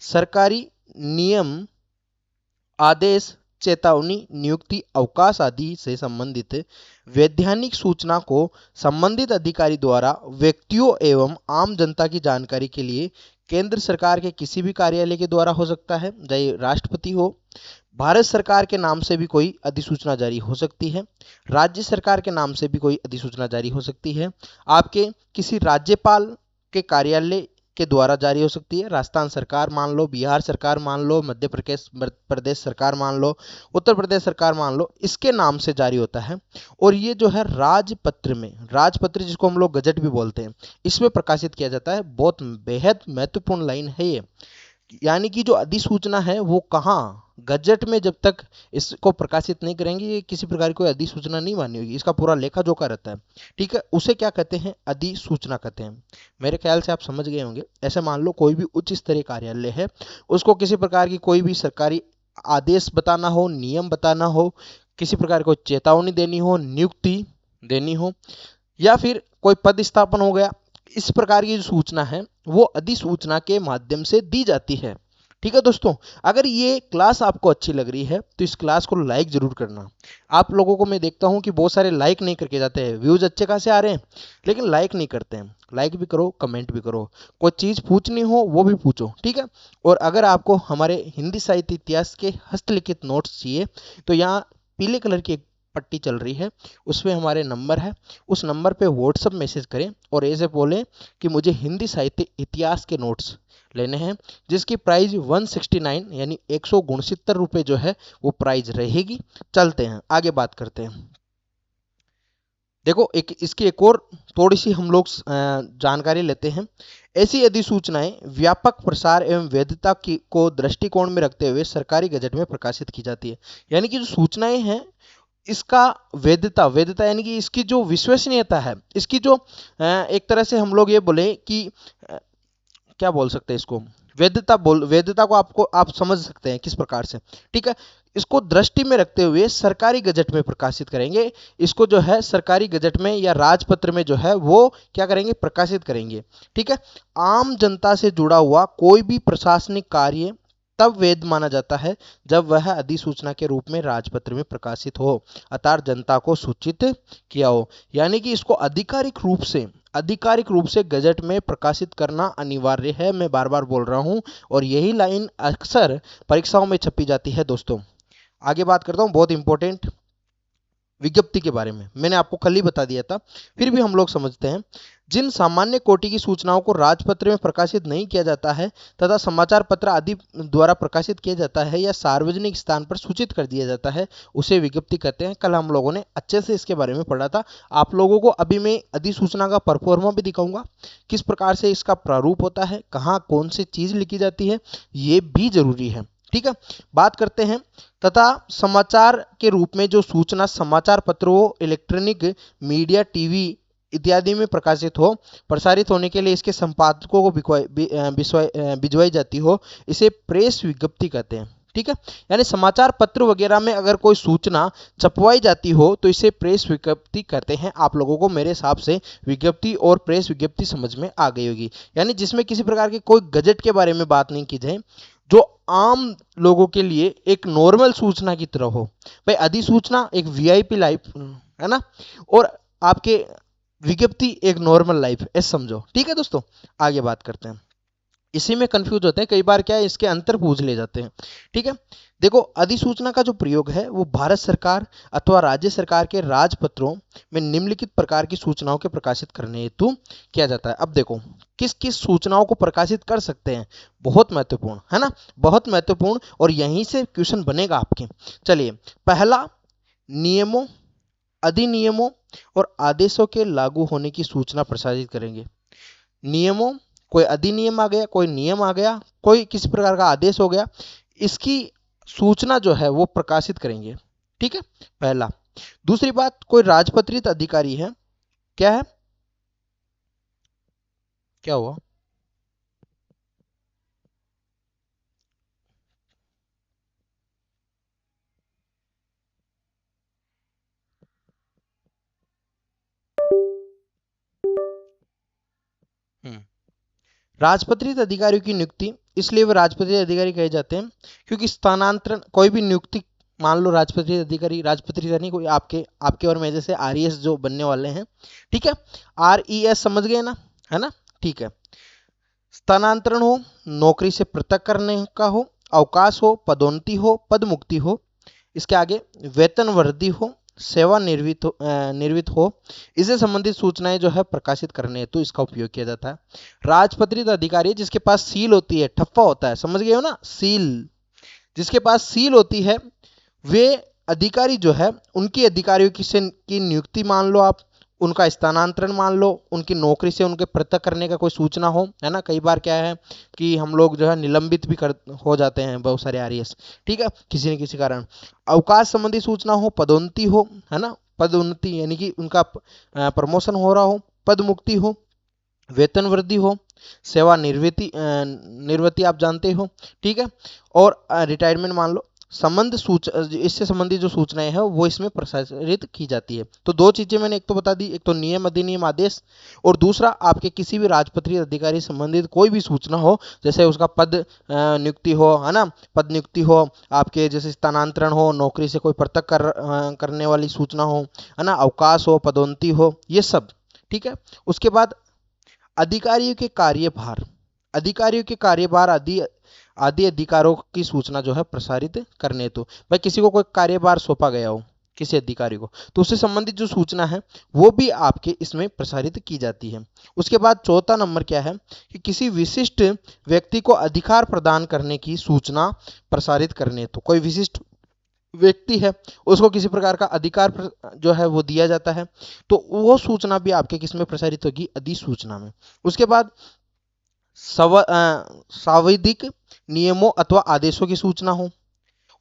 सरकारी नियम, आदेश, चेतावनी, नियुक्ति, अवकाश आदि से संबंधित वैधानिक सूचना को संबंधित अधिकारी द्वारा व्यक्तियों एवं आम जनता की जानकारी के लिए केंद्र सरकार के किसी भी कार्यालय के द्वारा हो सकता है, चाहे राष्ट्रपति हो, भारत सरकार के नाम से भी कोई अधिसूचना जारी हो सकती है, राज्य सरकार के नाम से भी कोई अधिसूचना जारी हो सकती है, आपके किसी राज्यपाल के कार्यालय के द्वारा जारी हो सकती है, राजस्थान सरकार मान लो, बिहार सरकार मान लो, मध्य प्रदेश सरकार मान लो, उत्तर प्रदेश सरकार मान लो, इसके नाम से जारी होता है। और ये जो है राजपत्र में, राजपत्र जिसको हम लोग गजट भी बोलते हैं, इसमें प्रकाशित किया जाता है। बहुत बेहद महत्वपूर्ण लाइन है ये, यानी कि जो अधिसूचना है वो कहाँ, गजट में जब तक इसको प्रकाशित नहीं करेंगे ये किसी प्रकार की कोई अधिसूचना नहीं मानी होगी, इसका पूरा लेखा जोखा रहता है। ठीक है, उसे क्या कहते हैं, अधिसूचना कहते हैं। मेरे ख्याल से आप समझ गए होंगे। ऐसे मान लो कोई भी उच्च स्तरीय कार्यालय है, उसको किसी प्रकार की कोई भी सरकारी आदेश बताना हो, नियम बताना हो, किसी प्रकार की चेतावनी देनी हो, नियुक्ति देनी हो, या फिर कोई पद स्थापन हो गया, इस प्रकार की जो सूचना है वो अधिसूचना के माध्यम से दी जाती है। ठीक है दोस्तों, अगर ये क्लास आपको अच्छी लग रही है तो इस क्लास को लाइक जरूर करना। आप लोगों को मैं देखता हूं कि बहुत सारे लाइक नहीं करके जाते हैं, व्यूज अच्छे खासे आ रहे हैं लेकिन लाइक नहीं करते हैं। लाइक भी करो, कमेंट भी करो, कोई चीज़ पूछनी हो वो भी पूछो। ठीक है, और अगर आपको हमारे हिंदी साहित्य इतिहास के हस्तलिखित नोट्स चाहिए तो यहाँ पीले कलर की एक पट्टी चल रही है, उसमें हमारे नंबर है, उस नंबर पे व्हाट्सअप मैसेज करें और ऐसे बोलें कि मुझे हिंदी साहित्य इतिहास के नोट्स लेने हैं, जिसकी प्राइस 169 यानी 169 रुपये जो है वो प्राइस रहेगी। चलते हैं आगे बात करते हैं। देखो एक इसकी एक और थोड़ी सी हम लोग जानकारी लेते हैं। ऐसी अधिसूचनाएं व्यापक प्रसार एवं वैधता की को दृष्टिकोण में रखते हुए सरकारी गजट में प्रकाशित की जाती है। यानी कि जो सूचनाएं हैं इसका वैधता, वैधता यानी कि इसकी जो विश्वसनीयता है, इसकी जो एक तरह से हम लोग ये बोले कि क्या बोल सकते हैं इसको, वैधता को आपको आप समझ सकते हैं किस प्रकार से। ठीक है, इसको दृष्टि में रखते हुए सरकारी गजट में प्रकाशित करेंगे। इसको जो है सरकारी गजट में या राजपत्र में जो है वो क्या करेंगे, प्रकाशित करेंगे। ठीक है, आम जनता से जुड़ा हुआ कोई भी प्रशासनिक कार्य तब वैध माना जाता है जब वह अधिसूचना के रूप में राजपत्र में प्रकाशित हो, अर्थात जनता को सूचित किया हो। यानी कि इसको आधिकारिक रूप से गजट में प्रकाशित करना अनिवार्य है। मैं बार बार बोल रहा हूं और यही लाइन अक्सर परीक्षाओं में छपी जाती है दोस्तों। आगे बात करता हूं बहुत इंपॉर्टेंट विज्ञप्ति के बारे में। मैंने आपको कल ही बता दिया था, फिर भी हम लोग समझते हैं। जिन सामान्य कोटि की सूचनाओं को राजपत्र में प्रकाशित नहीं किया जाता है तथा समाचार पत्र आदि द्वारा प्रकाशित किया जाता है या सार्वजनिक स्थान पर सूचित कर दिया जाता है, उसे विज्ञप्ति कहते हैं। कल हम लोगों ने अच्छे से इसके बारे में पढ़ा था। आप लोगों को अभी मैं अधिसूचना का परफॉर्मा भी दिखाऊंगा, किस प्रकार से इसका प्रारूप होता है, कहाँ कौन सी चीज लिखी जाती है, ये भी जरूरी है। ठीक है, बात करते हैं। तथा समाचार के रूप में जो सूचना समाचार पत्रों, इलेक्ट्रॉनिक मीडिया, टीवी इत्यादि में प्रकाशित हो, प्रसारित होने के लिए इसके संपादकों को भिजवाई जाती हो, इसे प्रेस विज्ञप्ति कहते हैं। ठीक है, यानी समाचार पत्र वगैरह में अगर कोई सूचना छपवाई जाती हो तो इसे प्रेस विज्ञप्ति कहते हैं। आप लोगों को मेरे हिसाब से विज्ञप्ति और प्रेस विज्ञप्ति समझ में आ गई होगी। यानी जिसमें किसी प्रकार की कोई गजट के बारे में बात नहीं की जाए, जो आम लोगों के लिए एक नॉर्मल सूचना की तरह हो। भाई अधिसूचना एक वीआईपी लाइफ है ना, और आपके विज्ञप्ति एक नॉर्मल लाइफ, ऐसे समझो। ठीक है दोस्तों, आगे बात करते हैं। इसी में कंफ्यूज होते हैं कई बार, क्या है इसके अंतर पूछ ले जाते हैं। ठीक है, देखो अधिसूचना का जो प्रयोग है वो भारत सरकार अथवा राज्य सरकार के राजपत्रों में निम्नलिखित प्रकार की सूचनाओं के प्रकाशित करने हेतु किया जाता है। अब देखो किस किस सूचनाओं को प्रकाशित कर सकते हैं, बहुत महत्वपूर्ण है ना, बहुत महत्वपूर्ण, और यहीं से क्वेश्चन बनेगा आपके। चलिए, पहला, नियमों, अधिनियमों और आदेशों के लागू होने की सूचना प्रसारित करेंगे। नियमों, कोई अधिनियम आ गया, कोई नियम आ गया, कोई किसी प्रकार का आदेश हो गया, इसकी सूचना जो है वो प्रकाशित करेंगे। ठीक है, पहला। दूसरी बात, कोई राजपत्रित अधिकारी है, क्या है, क्या हुआ, हम्म, राजपत्रित अधिकारियों की नियुक्ति, इसलिए वे राजपत्रित अधिकारी कहे जाते हैं क्योंकि स्थानांतरण, कोई भी नियुक्ति, मान लो राजपत्रित अधिकारी, राजपत्रित नहीं, कोई आपके आपके और मेरे से आरईएस जो बनने वाले हैं। ठीक है, आरईएस समझ गए ना, है ना। ठीक है, स्थानांतरण हो, नौकरी से पृथक करने का हो, अवकाश हो, पदोन्नति हो, पद मुक्ति हो, इसके आगे वेतन वृद्धि हो, निर्वित हो, इससे संबंधित सूचनाएं जो है प्रकाशित करने हेतु इसका उपयोग किया जाता है। राजपत्रित अधिकारी जिसके पास सील होती है, ठप्पा होता है, समझ गए हो ना, सील, जिसके पास सील होती है, वे अधिकारी जो है उनकी अधिकारियों की नियुक्ति मान लो आप उनका स्थानांतरण मान लो, उनकी नौकरी से उनके पृथक करने का कोई सूचना हो, है ना। कई बार क्या है कि हम लोग जो है निलंबित भी कर हो जाते हैं बहुत सारे आरएएस, ठीक है, किसी न किसी कारण। अवकाश संबंधी सूचना हो, पदोन्नति हो, है ना, पदोन्नति यानी कि उनका प्रमोशन हो रहा हो, पद मुक्ति हो, वेतन वृद्धि हो, सेवा निवृत्ति आप जानते हो, ठीक है, और रिटायरमेंट मान लो। इससे संबंधित जो सूचनाएं हैं वो इसमें प्रसारित की जाती है। तो दो चीजें मैंने एक तो बता दी, एक तो नियम अधिनियम आदेश, और दूसरा आपके किसी भी राजपत्रित अधिकारी संबंधित कोई भी सूचना हो, जैसे उसका पद नियुक्ति हो, है ना, पद नियुक्ति हो, आपके जैसे स्थानांतरण हो, नौकरी से कोई पृथक करने वाली सूचना हो, है ना, अवकाश हो, पदोन्नति हो, ये सब, ठीक है। उसके बाद अधिकारियों के कार्यभार, अधिकारियों के कार्यभार आदि आदि अधिकारों की सूचना जो है प्रसारित करने। तो भाई किसी को कोई कार्यभार सौंपा गया हो किसी अधिकारी को, तो उससे संबंधित जो सूचना है वो भी आपके इसमें प्रसारित की जाती है। उसके बाद चौथा नंबर क्या है कि किसी विशिष्ट व्यक्ति को अधिकार प्रदान करने की सूचना प्रसारित करने। तो कोई विशिष्ट व्यक्ति है, उसको किसी प्रकार का अधिकार जो है वो दिया जाता है, तो वो सूचना भी आपके किस में प्रसारित होगी, अधिसूचना में। उसके बाद सांविधिक नियमों अथवा आदेशों की सूचना हो।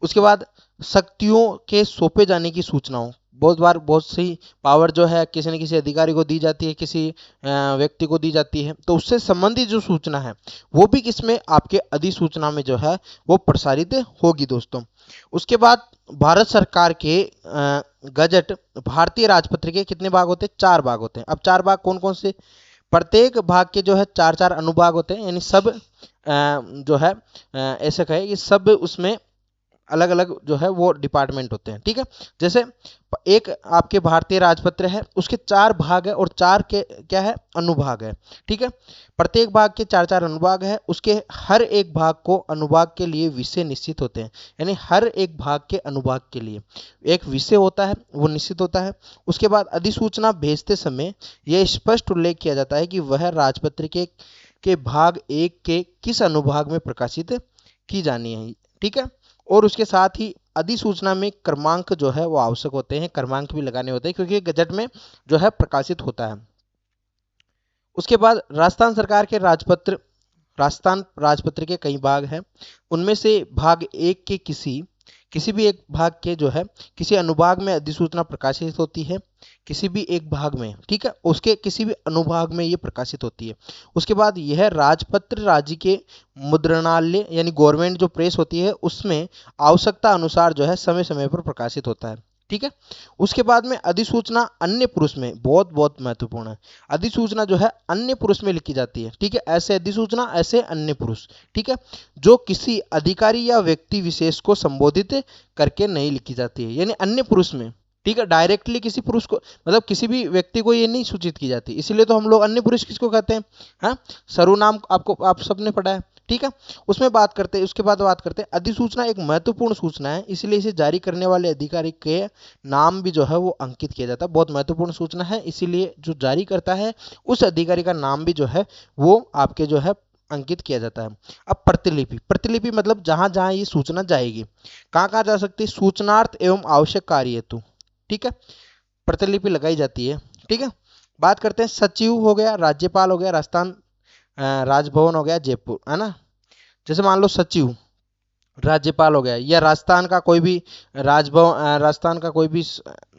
उसके बाद शक्तियों के सौंपे जाने की सूचना हो। बहुत बार बहुत सी पावर जो है किसी न किसी अधिकारी को दी जाती है, किसी व्यक्ति को दी जाती है, तो उससे संबंधित जो सूचना है वो भी किसमें, आपके अधिसूचना में जो है वो प्रसारित होगी दोस्तों। उसके बाद भारत सरकार के गजट, भारतीय राजपत्र के कितने भाग होते हैं, 4 भाग होते हैं। अब 4 भाग कौन कौन से, प्रत्येक भाग के जो है 4 अनुभाग होते हैं, यानी सब जो है ऐसे कहे कि सब उसमें अलग अलग जो है वो डिपार्टमेंट होते हैं, ठीक है। जैसे एक आपके भारतीय राजपत्र है, उसके 4 भाग है और 4 के क्या है, अनुभाग है, ठीक है। प्रत्येक भाग के 4 अनुभाग है, उसके हर एक भाग को अनुभाग के लिए विषय निश्चित होते हैं, यानी हर एक भाग के अनुभाग के लिए एक विषय होता है, वो निश्चित होता है। उसके बाद अधिसूचना भेजते समय यह स्पष्ट उल्लेख किया जाता है कि वह राजपत्र के भाग 1 के किस अनुभाग में प्रकाशित की जानी है, ठीक है। और उसके साथ ही अधिसूचना में क्रमांक जो है वो आवश्यक होते हैं, क्रमांक भी लगाने होते हैं क्योंकि गजट में जो है प्रकाशित होता है। उसके बाद राजस्थान सरकार के राजस्थान राजपत्र के कई भाग हैं, उनमें से भाग 1 के किसी भी एक भाग के जो है किसी अनुभाग में अधिसूचना प्रकाशित होती है, किसी भी एक भाग में, ठीक है, उसके किसी भी अनुभाग में ये प्रकाशित होती है। उसके बाद यह राजपत्र राज्य के मुद्रणालय यानी गवर्नमेंट जो प्रेस होती है उसमें आवश्यकता अनुसार जो है समय समय पर प्रकाशित होता है, ठीक है। उसके बाद में अधिसूचना अन्य पुरुष में, बहुत बहुत महत्वपूर्ण है, अधिसूचना जो है अन्य पुरुष में लिखी जाती है, ठीक है। ऐसे अधिसूचना, ऐसे अन्य पुरुष, ठीक है, जो किसी अधिकारी या व्यक्ति विशेष को संबोधित करके नहीं लिखी जाती है, यानी अन्य पुरुष में, ठीक है। डायरेक्टली किसी पुरुष को, मतलब किसी भी व्यक्ति को ये नहीं सूचित की जाती, इसीलिए तो हम लोग अन्य पुरुष किसको कहते हैं, हाँ, सर्वनाम आपको आप सबने पढ़ा है, ठीक है। उसमें बात करते हैं, उसके बाद बात करते हैं अधिसूचना एक महत्वपूर्ण सूचना है, इसलिए इसे जारी करने वाले अधिकारी के नाम भी जो है वो अंकित किया जाता है। बहुत महत्वपूर्ण सूचना है, इसीलिए जो जारी करता है उस अधिकारी का नाम भी जो है वो आपके जो है अंकित किया जाता है। अब प्रतिलिपि, प्रतिलिपि मतलब जहां जहां ये सूचना जाएगी, कहां कहां जा सकती है, सूचनार्थ एवं आवश्यक कार्य हेतु, ठीक है, प्रतिलिपि लगाई जाती है, ठीक है। बात करते हैं सचिव हो गया, राज्यपाल हो गया, राजस्थान राजभवन हो गया जयपुर, है ना। जैसे मान लो सचिव राज्यपाल हो गया, या राजस्थान का कोई भी राजस्थान का कोई भी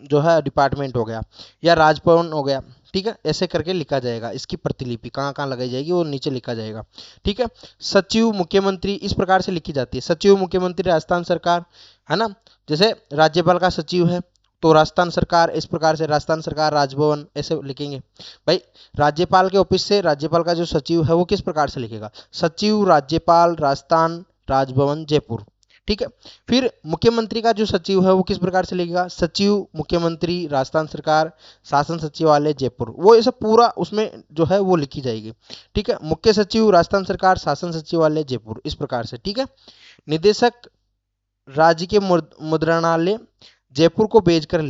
जो है डिपार्टमेंट हो गया, या राजभवन हो गया, ठीक है, ऐसे करके लिखा जाएगा। इसकी प्रतिलिपि कहाँ कहाँ लगाई जाएगी वो नीचे लिखा जाएगा, ठीक है। सचिव मुख्यमंत्री इस प्रकार से लिखी जाती है, सचिव मुख्यमंत्री राजस्थान सरकार, है ना। जैसे राज्यपाल का सचिव है तो राजस्थान सरकार, इस प्रकार से राजस्थान सरकार राजभवन ऐसे लिखेंगे। भाई राज्यपाल के ऑफिस से राज्यपाल का जो सचिव है वो किस प्रकार से लिखेगा, सचिव राज्यपाल राजस्थान राजभवन जयपुर, ठीक है। फिर मुख्यमंत्री का जो सचिव है वो किस प्रकार से लिखेगा, सचिव मुख्यमंत्री राजस्थान सरकार शासन सचिवालय जयपुर, वो ये सब पूरा उसमें जो है वो लिखी जाएगी, ठीक है। मुख्य सचिव राजस्थान सरकार शासन सचिवालय जयपुर, इस प्रकार से, ठीक है। निदेशक राज्य के मुद्रणालय जयपुर को भेजकर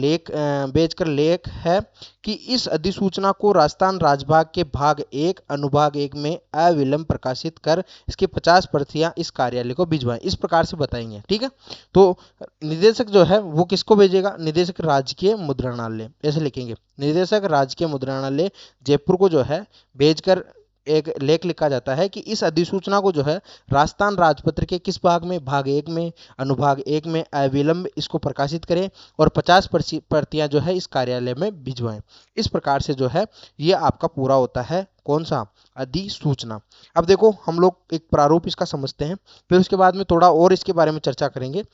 लेख है कि इस अधिसूचना को राजस्थान राजभाग के भाग 1 अनुभाग 1 में अविलंब प्रकाशित कर इसकी 50 प्रतियां इस कार्यालय को भिजवाएं। इस प्रकार से बताएंगे, ठीक है। तो निदेशक जो है वो किसको भेजेगा? निदेशक राजकीय मुद्रणालय, ऐसे लिखेंगे। निदेशक राजकीय मुद्रणालय जयपुर को जो है भेजकर एक लेख लिखा जाता है कि इस अधिसूचना को जो है राजस्थान राजपत्र के किस भाग में, भाग 1 में अनुभाग 1 में अविलंब इसको प्रकाशित करें और 50 प्रतियां जो है इस कार्यालय में भिजवाएं। इस प्रकार से जो है ये आपका पूरा होता है कौन सा? अधिसूचना। अब देखो हम लोग एक प्रारूप इसका समझते हैं, फिर उसके बाद में थोड़ा और इसके बारे में चर्चा करेंगे,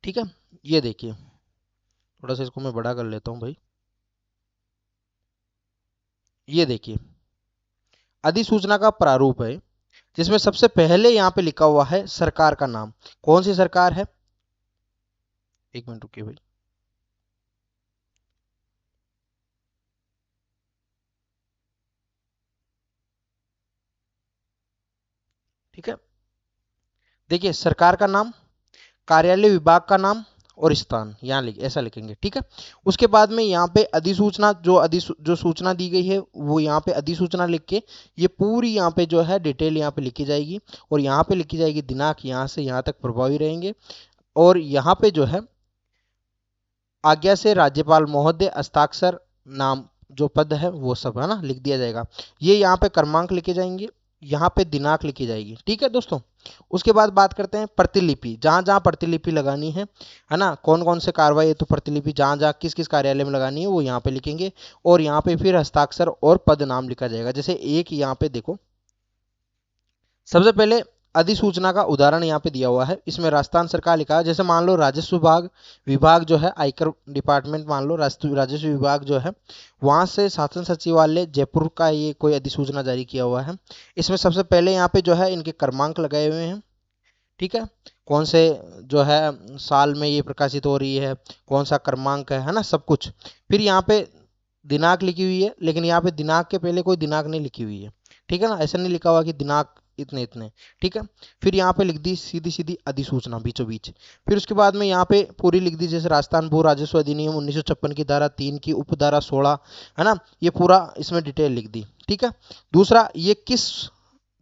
ठीक है। ये देखिए, थोड़ा सा इसको मैं बड़ा कर लेता हूं भाई। ये देखिए अधिसूचना का प्रारूप है, जिसमें सबसे पहले यहां पे लिखा हुआ है सरकार का नाम। कौन सी सरकार है? एक मिनट रुकिए भाई। ठीक है, देखिए सरकार का नाम, कार्यालय विभाग का नाम और स्थान यहाँ ऐसा लिखेंगे, ठीक है। उसके बाद में यहाँ पे अधिसूचना जो सूचना दी गई है वो यहाँ पे अधिसूचना लिख के ये पूरी यहाँ पे जो है डिटेल यहाँ पे लिखी जाएगी और यहाँ पे लिखी जाएगी दिनांक, यहाँ से यहाँ तक प्रभावी रहेंगे। और यहाँ पे जो है आज्ञा से राज्यपाल महोदय, हस्ताक्षर, नाम जो पद है वो सब है ना लिख दिया जाएगा। ये यहाँ पे क्रमांक लिखे जाएंगे, यहाँ पे दिनांक लिखी जाएगी, ठीक है दोस्तों। उसके बाद बात करते हैं प्रतिलिपि, जहां जहां प्रतिलिपि लगानी है ना, कौन कौन से कार्रवाई है तो प्रतिलिपि जहां जहां किस किस कार्यालय में लगानी है वो यहाँ पे लिखेंगे। और यहाँ पे फिर हस्ताक्षर और पद नाम लिखा जाएगा। जैसे एक यहाँ पे देखो, सबसे पहले अधिसूचना का उदाहरण यहाँ पे दिया हुआ है, इसमें राजस्थान सरकार लिखा है। जैसे मान लो राजस्व विभाग जो है, आयकर डिपार्टमेंट मान लो, राजस्व विभाग जो है वहां से शासन सचिवालय जयपुर का ये कोई अधिसूचना जारी किया हुआ है। इसमें सबसे पहले यहाँ पे जो है इनके क्रमांक लगाए हुए हैं, ठीक है। कौन से जो है साल में ये प्रकाशित हो रही है, कौन सा क्रमांक है ना, सब कुछ। फिर यहाँ पे दिनांक लिखी हुई है, लेकिन यहाँ पे दिनांक के पहले कोई दिनांक नहीं लिखी हुई है, ठीक है ना, ऐसा नहीं लिखा हुआ कि दिनांक इतने इतने, ठीक है। फिर यहाँ पे लिख दी सीधी सीधी अधिसूचना बीचों बीच। फिर उसके बाद में यहाँ पे पूरी लिख दी, जैसे राजस्थान भू राजस्व अधिनियम 1956 की धारा 3 की उपधारा 16 है ना, ये पूरा इसमें डिटेल लिख दी, ठीक है। दूसरा, ये किस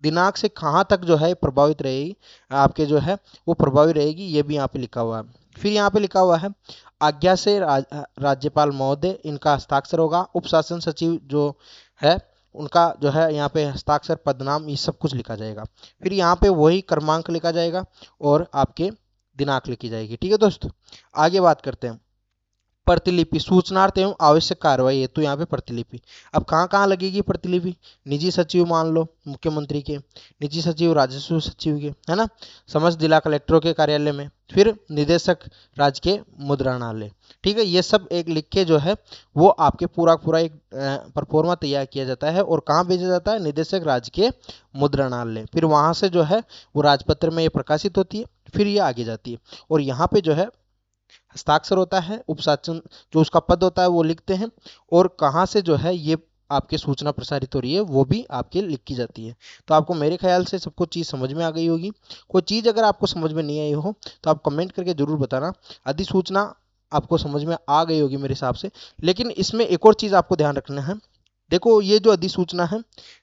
दिनांक से कहाँ तक जो है प्रभावित रहेगी, आपके जो है वो प्रभावी रहेगी, ये भी यहाँ पे लिखा हुआ है। फिर यहाँ पे लिखा हुआ है आज्ञा से राज्यपाल महोदय, इनका हस्ताक्षर होगा। उप शासन सचिव जो है उनका जो है यहाँ पे हस्ताक्षर, पदनाम, ये सब कुछ लिखा जाएगा। फिर यहाँ पे वही क्रमांक लिखा जाएगा और आपके दिनांक लिखी जाएगी, ठीक है दोस्त। आगे बात करते हैं प्रतिलिपि, सूचनार्थ एवं आवश्यक कार्रवाई है तो यहाँ पे प्रतिलिपि। अब कहाँ कहाँ लगेगी प्रतिलिपि? निजी सचिव मान लो मुख्यमंत्री के, निजी सचिव राजस्व सचिव के, है ना, समस्त जिला कलेक्टरों के कार्यालय में, फिर निदेशक राजकीय मुद्रणालय, ठीक है। ये सब एक लिख के जो है वो आपके पूरा पूरा एक परफॉर्मा तैयार किया जाता है और कहाँ भेजा जाता है? निदेशक राजकीय मुद्रणालय। फिर वहां से जो है वो राजपत्र में ये प्रकाशित होती है, फिर ये आगे जाती है और यहाँ पे जो है हस्ताक्षर होता है, उपशासन जो उसका पद होता है वो लिखते हैं और कहाँ से जो है ये आपके सूचना प्रसारित हो रही है वो भी आपके लिखी जाती है। तो आपको मेरे ख्याल से सबको चीज़ समझ में आ गई होगी। कोई चीज़ अगर आपको समझ में नहीं आई हो तो आप कमेंट करके जरूर बताना। अधिसूचना आपको समझ में आ गई होगी मेरे हिसाब से, लेकिन इसमें एक और चीज़ आपको ध्यान रखना है। देखो ये जो अधिसूचना है,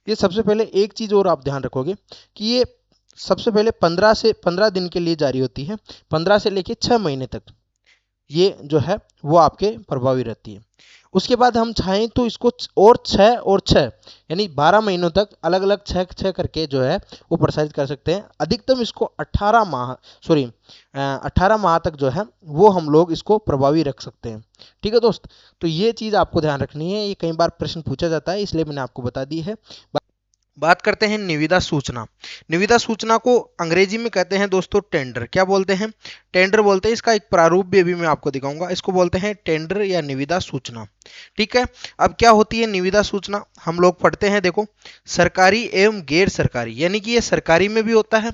ये सबसे पहले एक चीज़ और आप ध्यान रखोगे कि ये सबसे पहले 15 दिन के लिए जारी होती है, 15 से लेके 6 महीने तक ये जो है वो आपके प्रभावी रहती है। उसके बाद हम चाहें तो इसको और 6 यानी 12 महीनों तक अलग अलग 6 करके जो है वो प्रसारित कर सकते हैं। अधिकतम इसको 18 माह तक जो है वो हम लोग इसको प्रभावी रख सकते हैं, ठीक है दोस्त। तो ये चीज़ आपको ध्यान रखनी है, ये कई बार प्रश्न पूछा जाता है इसलिए मैंने आपको बता दी है। बात करते हैं निविदा सूचना। निविदा सूचना को अंग्रेजी में कहते हैं दोस्तों टेंडर। क्या बोलते हैं? टेंडर बोलते हैं। इसका एक प्रारूप भी अभी मैं आपको दिखाऊंगा। इसको बोलते हैं टेंडर या निविदा सूचना, ठीक है। अब क्या होती है निविदा सूचना? हम लोग पढ़ते हैं, देखो, सरकारी एवं गैर सरकारी, यानी कि ये सरकारी में भी होता है,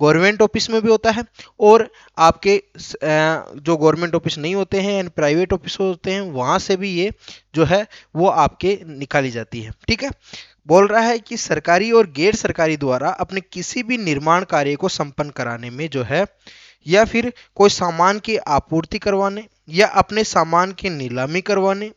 गवर्नमेंट ऑफिस में भी होता है और आपके जो गवर्नमेंट ऑफिस नहीं होते हैं यानी प्राइवेट ऑफिस होते हैं वहां से भी ये जो है वो आपके निकाली जाती है, ठीक है। बोल रहा है कि सरकारी और गैर सरकारी द्वारा अपने किसी भी निर्माण कार्य को संपन्न कराने में जो है या फिर कोई सामान की आपूर्ति करवाने, या अपने सामान की नीलामी करवाने,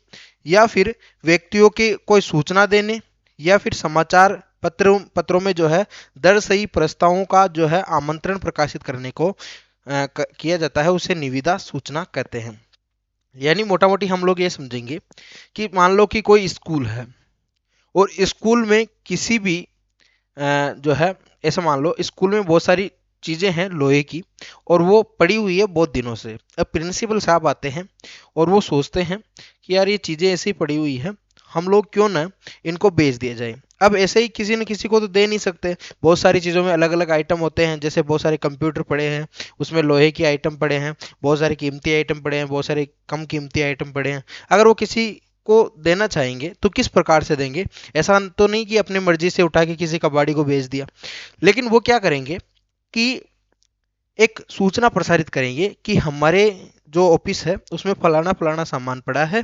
या फिर व्यक्तियों की कोई सूचना देने, या फिर समाचार पत्रों में जो है दर्शाई प्रस्तावों का जो है आमंत्रण प्रकाशित करने को किया जाता है, उसे निविदा सूचना कहते हैं। यानी मोटा मोटी हम लोग ये समझेंगे कि मान लो कि कोई स्कूल है और स्कूल में किसी भी जो है, ऐसा मान लो स्कूल में बहुत सारी चीजें हैं लोहे की और वो पड़ी हुई है बहुत दिनों से। अब प्रिंसिपल साहब आते हैं और वो सोचते हैं कि यार ये चीजें ऐसी पड़ी हुई है, हम लोग क्यों ना इनको बेच दिया जाए। अब ऐसे ही किसी न किसी को तो दे नहीं सकते, बहुत सारी चीज़ों में अलग अलग आइटम होते हैं, जैसे बहुत सारे कंप्यूटर पड़े हैं उसमें लोहे के आइटम पड़े हैं, बहुत सारे कीमती आइटम पड़े हैं, बहुत सारे कम कीमती आइटम पड़े हैं। अगर वो किसी को देना चाहेंगे तो किस प्रकार से देंगे? ऐसा तो नहीं कि अपनी मर्जी से उठा के किसी कबाड़ी को बेच दिया, लेकिन वो क्या करेंगे कि एक सूचना प्रसारित करेंगे कि हमारे जो ऑफिस है उसमें फलाना फलाना सामान पड़ा है,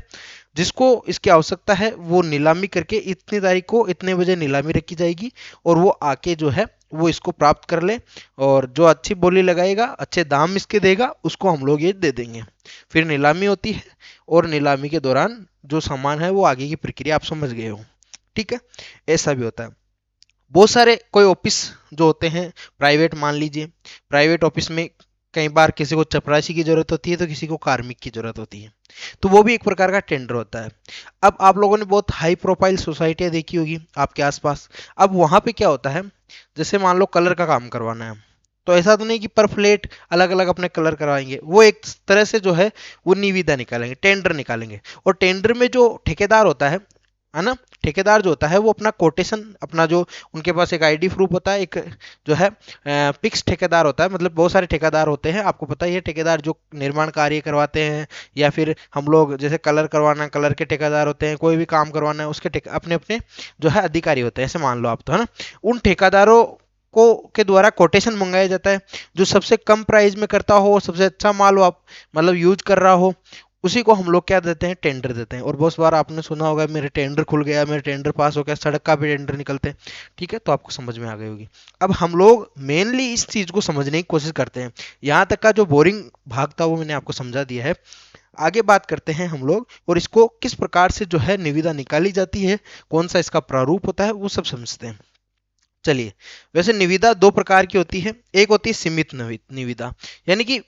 जिसको इसकी आवश्यकता है वो नीलामी करके इतनी तारीख को इतने बजे नीलामी रखी जाएगी, और वो आके जो है वो इसको प्राप्त कर ले, और जो अच्छी बोली लगाएगा, अच्छे दाम इसके देगा, उसको हम लोग ये दे देंगे। फिर नीलामी होती है और नीलामी के दौरान जो सामान है वो आगे की प्रक्रिया आप समझ गए हो। ठीक है, ऐसा भी होता है। बहुत सारे कोई ऑफिस जो होते हैं प्राइवेट, मान लीजिए प्राइवेट ऑफिस में कई बार किसी को चपरासी की जरूरत होती है तो किसी को कार्मिक की जरूरत होती है, तो वो भी एक प्रकार का टेंडर होता है। अब आप लोगों ने बहुत हाई प्रोफाइल सोसाइटियां देखी होगी आपके आसपास। अब वहां पे क्या होता है, जैसे मान लो कलर का काम करवाना है, तो ऐसा तो नहीं कि पर फ्लेट अलग अलग अपने कलर करवाएंगे, वो एक तरह से जो है वो निविदा निकालेंगे, टेंडर निकालेंगे। और टेंडर में जो ठेकेदार होता है ना, ठेकेदार जो होता है वो अपना कोटेशन, अपना जो उनके पास एक आईडी प्रूफ होता है, एक जो है फिक्स ठेकेदार होता है, मतलब बहुत सारे ठेकेदार होते हैं, आपको पता ही है ठेकेदार जो निर्माण कार्य करवाते हैं, या फिर हम लोग जैसे कलर करवाना, कलर के ठेकेदार होते हैं, कोई भी काम करवाना है उसके अपने अपने जो है अधिकारी होते हैं, ऐसे मान लो आप, तो है ना। उन ठेकेदारों को के द्वारा कोटेशन मंगाया जाता है, जो सबसे कम प्राइस में करता हो और सबसे अच्छा माल हो आप मतलब यूज कर रहा हो, उसी को हम लोग क्या देते हैं, टेंडर देते हैं। और बहुत बार आपने सुना होगा मेरे टेंडर खुल गया, मेरे टेंडर पास हो गया, सड़क का भी टेंडर निकलते हैं। ठीक है, तो आपको समझ में आ गई होगी। अब हम लोग मेनली इस चीज को समझने की कोशिश करते हैं, यहाँ तक का जो बोरिंग भाग था वो मैंने आपको समझा दिया है। आगे बात करते हैं हम लोग, और इसको किस प्रकार से जो है निविदा निकाली जाती है, कौन सा इसका प्रारूप होता है, वो सब समझते हैं। चलिए, वैसे निविदा दो प्रकार की होती है। एक होती है सीमित निविदा, यानी कि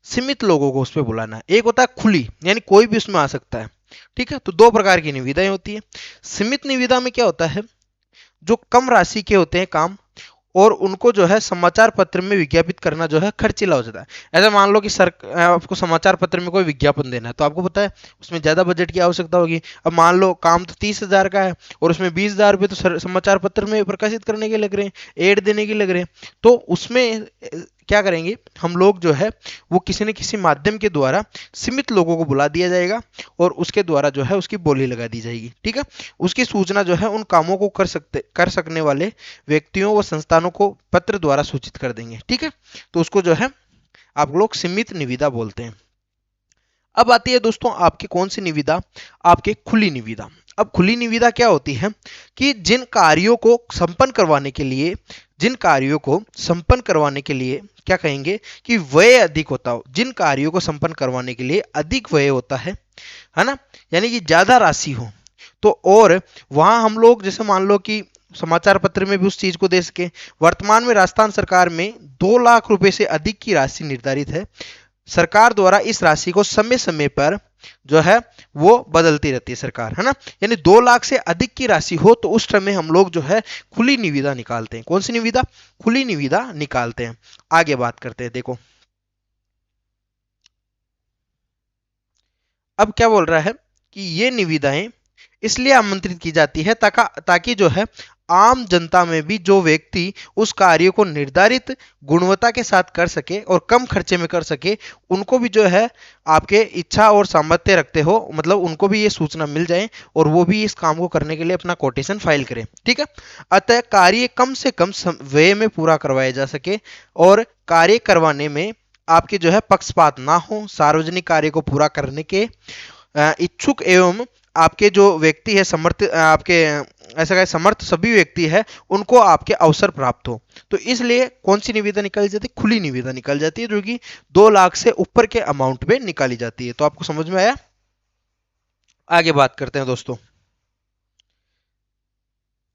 सीमित लोगों को उस पर बुलाना है। एक होता है खुली, यानी कोई भी उसमें आ सकता है। ठीक है, तो दो प्रकार की निविदाएं होती है। सीमित निविदा में क्या होता है, जो कम राशि के होते हैं काम, और उनको जो है समाचार पत्र में विज्ञापित करना जो है खर्चीला हो जाता है। ऐसा मान लो कि सर आपको समाचार पत्र में कोई विज्ञापन देना है, तो आपको पता है उसमें ज्यादा बजट की आवश्यकता होगी। अब मान लो काम तो 30,000 का है और उसमें 20,000 रुपये तो समाचार पत्र में प्रकाशित करने के लग रहे हैं, एड देने के लग रहे हैं, तो उसमें क्या करेंगे हम लोग जो है वो किसी न किसी माध्यम के द्वारा सीमित लोगों को बुला दिया जाएगा, और उसके द्वारा जो है उसकी बोली लगा दी जाएगी। ठीक है, उसकी सूचना जो है उन कामों को कर सकने वाले व्यक्तियों व संस्थानों को पत्र द्वारा सूचित कर देंगे। ठीक है, तो उसको जो है आप लोग सीमित निविदा बोलते हैं। अब आती है दोस्तों आपकी कौन सी निविदा, आपके खुली निविदा। अब खुली निविदा क्या होती है कि जिन कार्यों को संपन्न करवाने के लिए, क्या कहेंगे कि व्यय अधिक होता हो, जिन कार्यों को संपन्न करवाने के लिए अधिक व्यय होता है ना, यानी कि ज्यादा राशि हो, तो और वहां हम लोग जैसे मान लो कि समाचार पत्र में भी उस चीज को दे सके। वर्तमान में राजस्थान सरकार में 2 लाख रुपए से अधिक की राशि निर्धारित है। सरकार द्वारा इस राशि को समय समय पर जो है वो बदलती रहती है सरकार, है ना। यानी 2 लाख से अधिक की राशि हो तो उस समय हम लोग जो है खुली निविदा निकालते हैं। कौन सी निविदा? खुली निविदा निकालते हैं। आगे बात करते हैं, देखो अब क्या बोल रहा है कि ये निविदाएं इसलिए आमंत्रित की जाती है ताकि जो है आम जनता में भी जो व्यक्ति उस कार्य को निर्धारित गुणवत्ता के साथ कर सके और कम खर्चे में कर सके, उनको भी जो है आपके इच्छा और सामर्थ्य रखते हो, मतलब उनको भी ये सूचना मिल जाए और वो भी इस काम को करने के लिए अपना कोटेशन फाइल करें। ठीक है, अतः कार्य कम से कम व्यय में पूरा करवाया जा सके और कार्य करवाने में आपके जो है पक्षपात ना हो, सार्वजनिक कार्य को पूरा करने के इच्छुक एवं आपके जो व्यक्ति है समर्थ आपके ऐसा कहे समर्थ सभी व्यक्ति है उनको आपके अवसर प्राप्त हो। तो इसलिए कौन सी निविदा निकाली जाती है? खुली निविदा निकाली जाती है, जो कि 2 लाख से ऊपर के अमाउंट में निकाली जाती है। तो आपको समझ में आया? आगे बात करते हैं दोस्तों।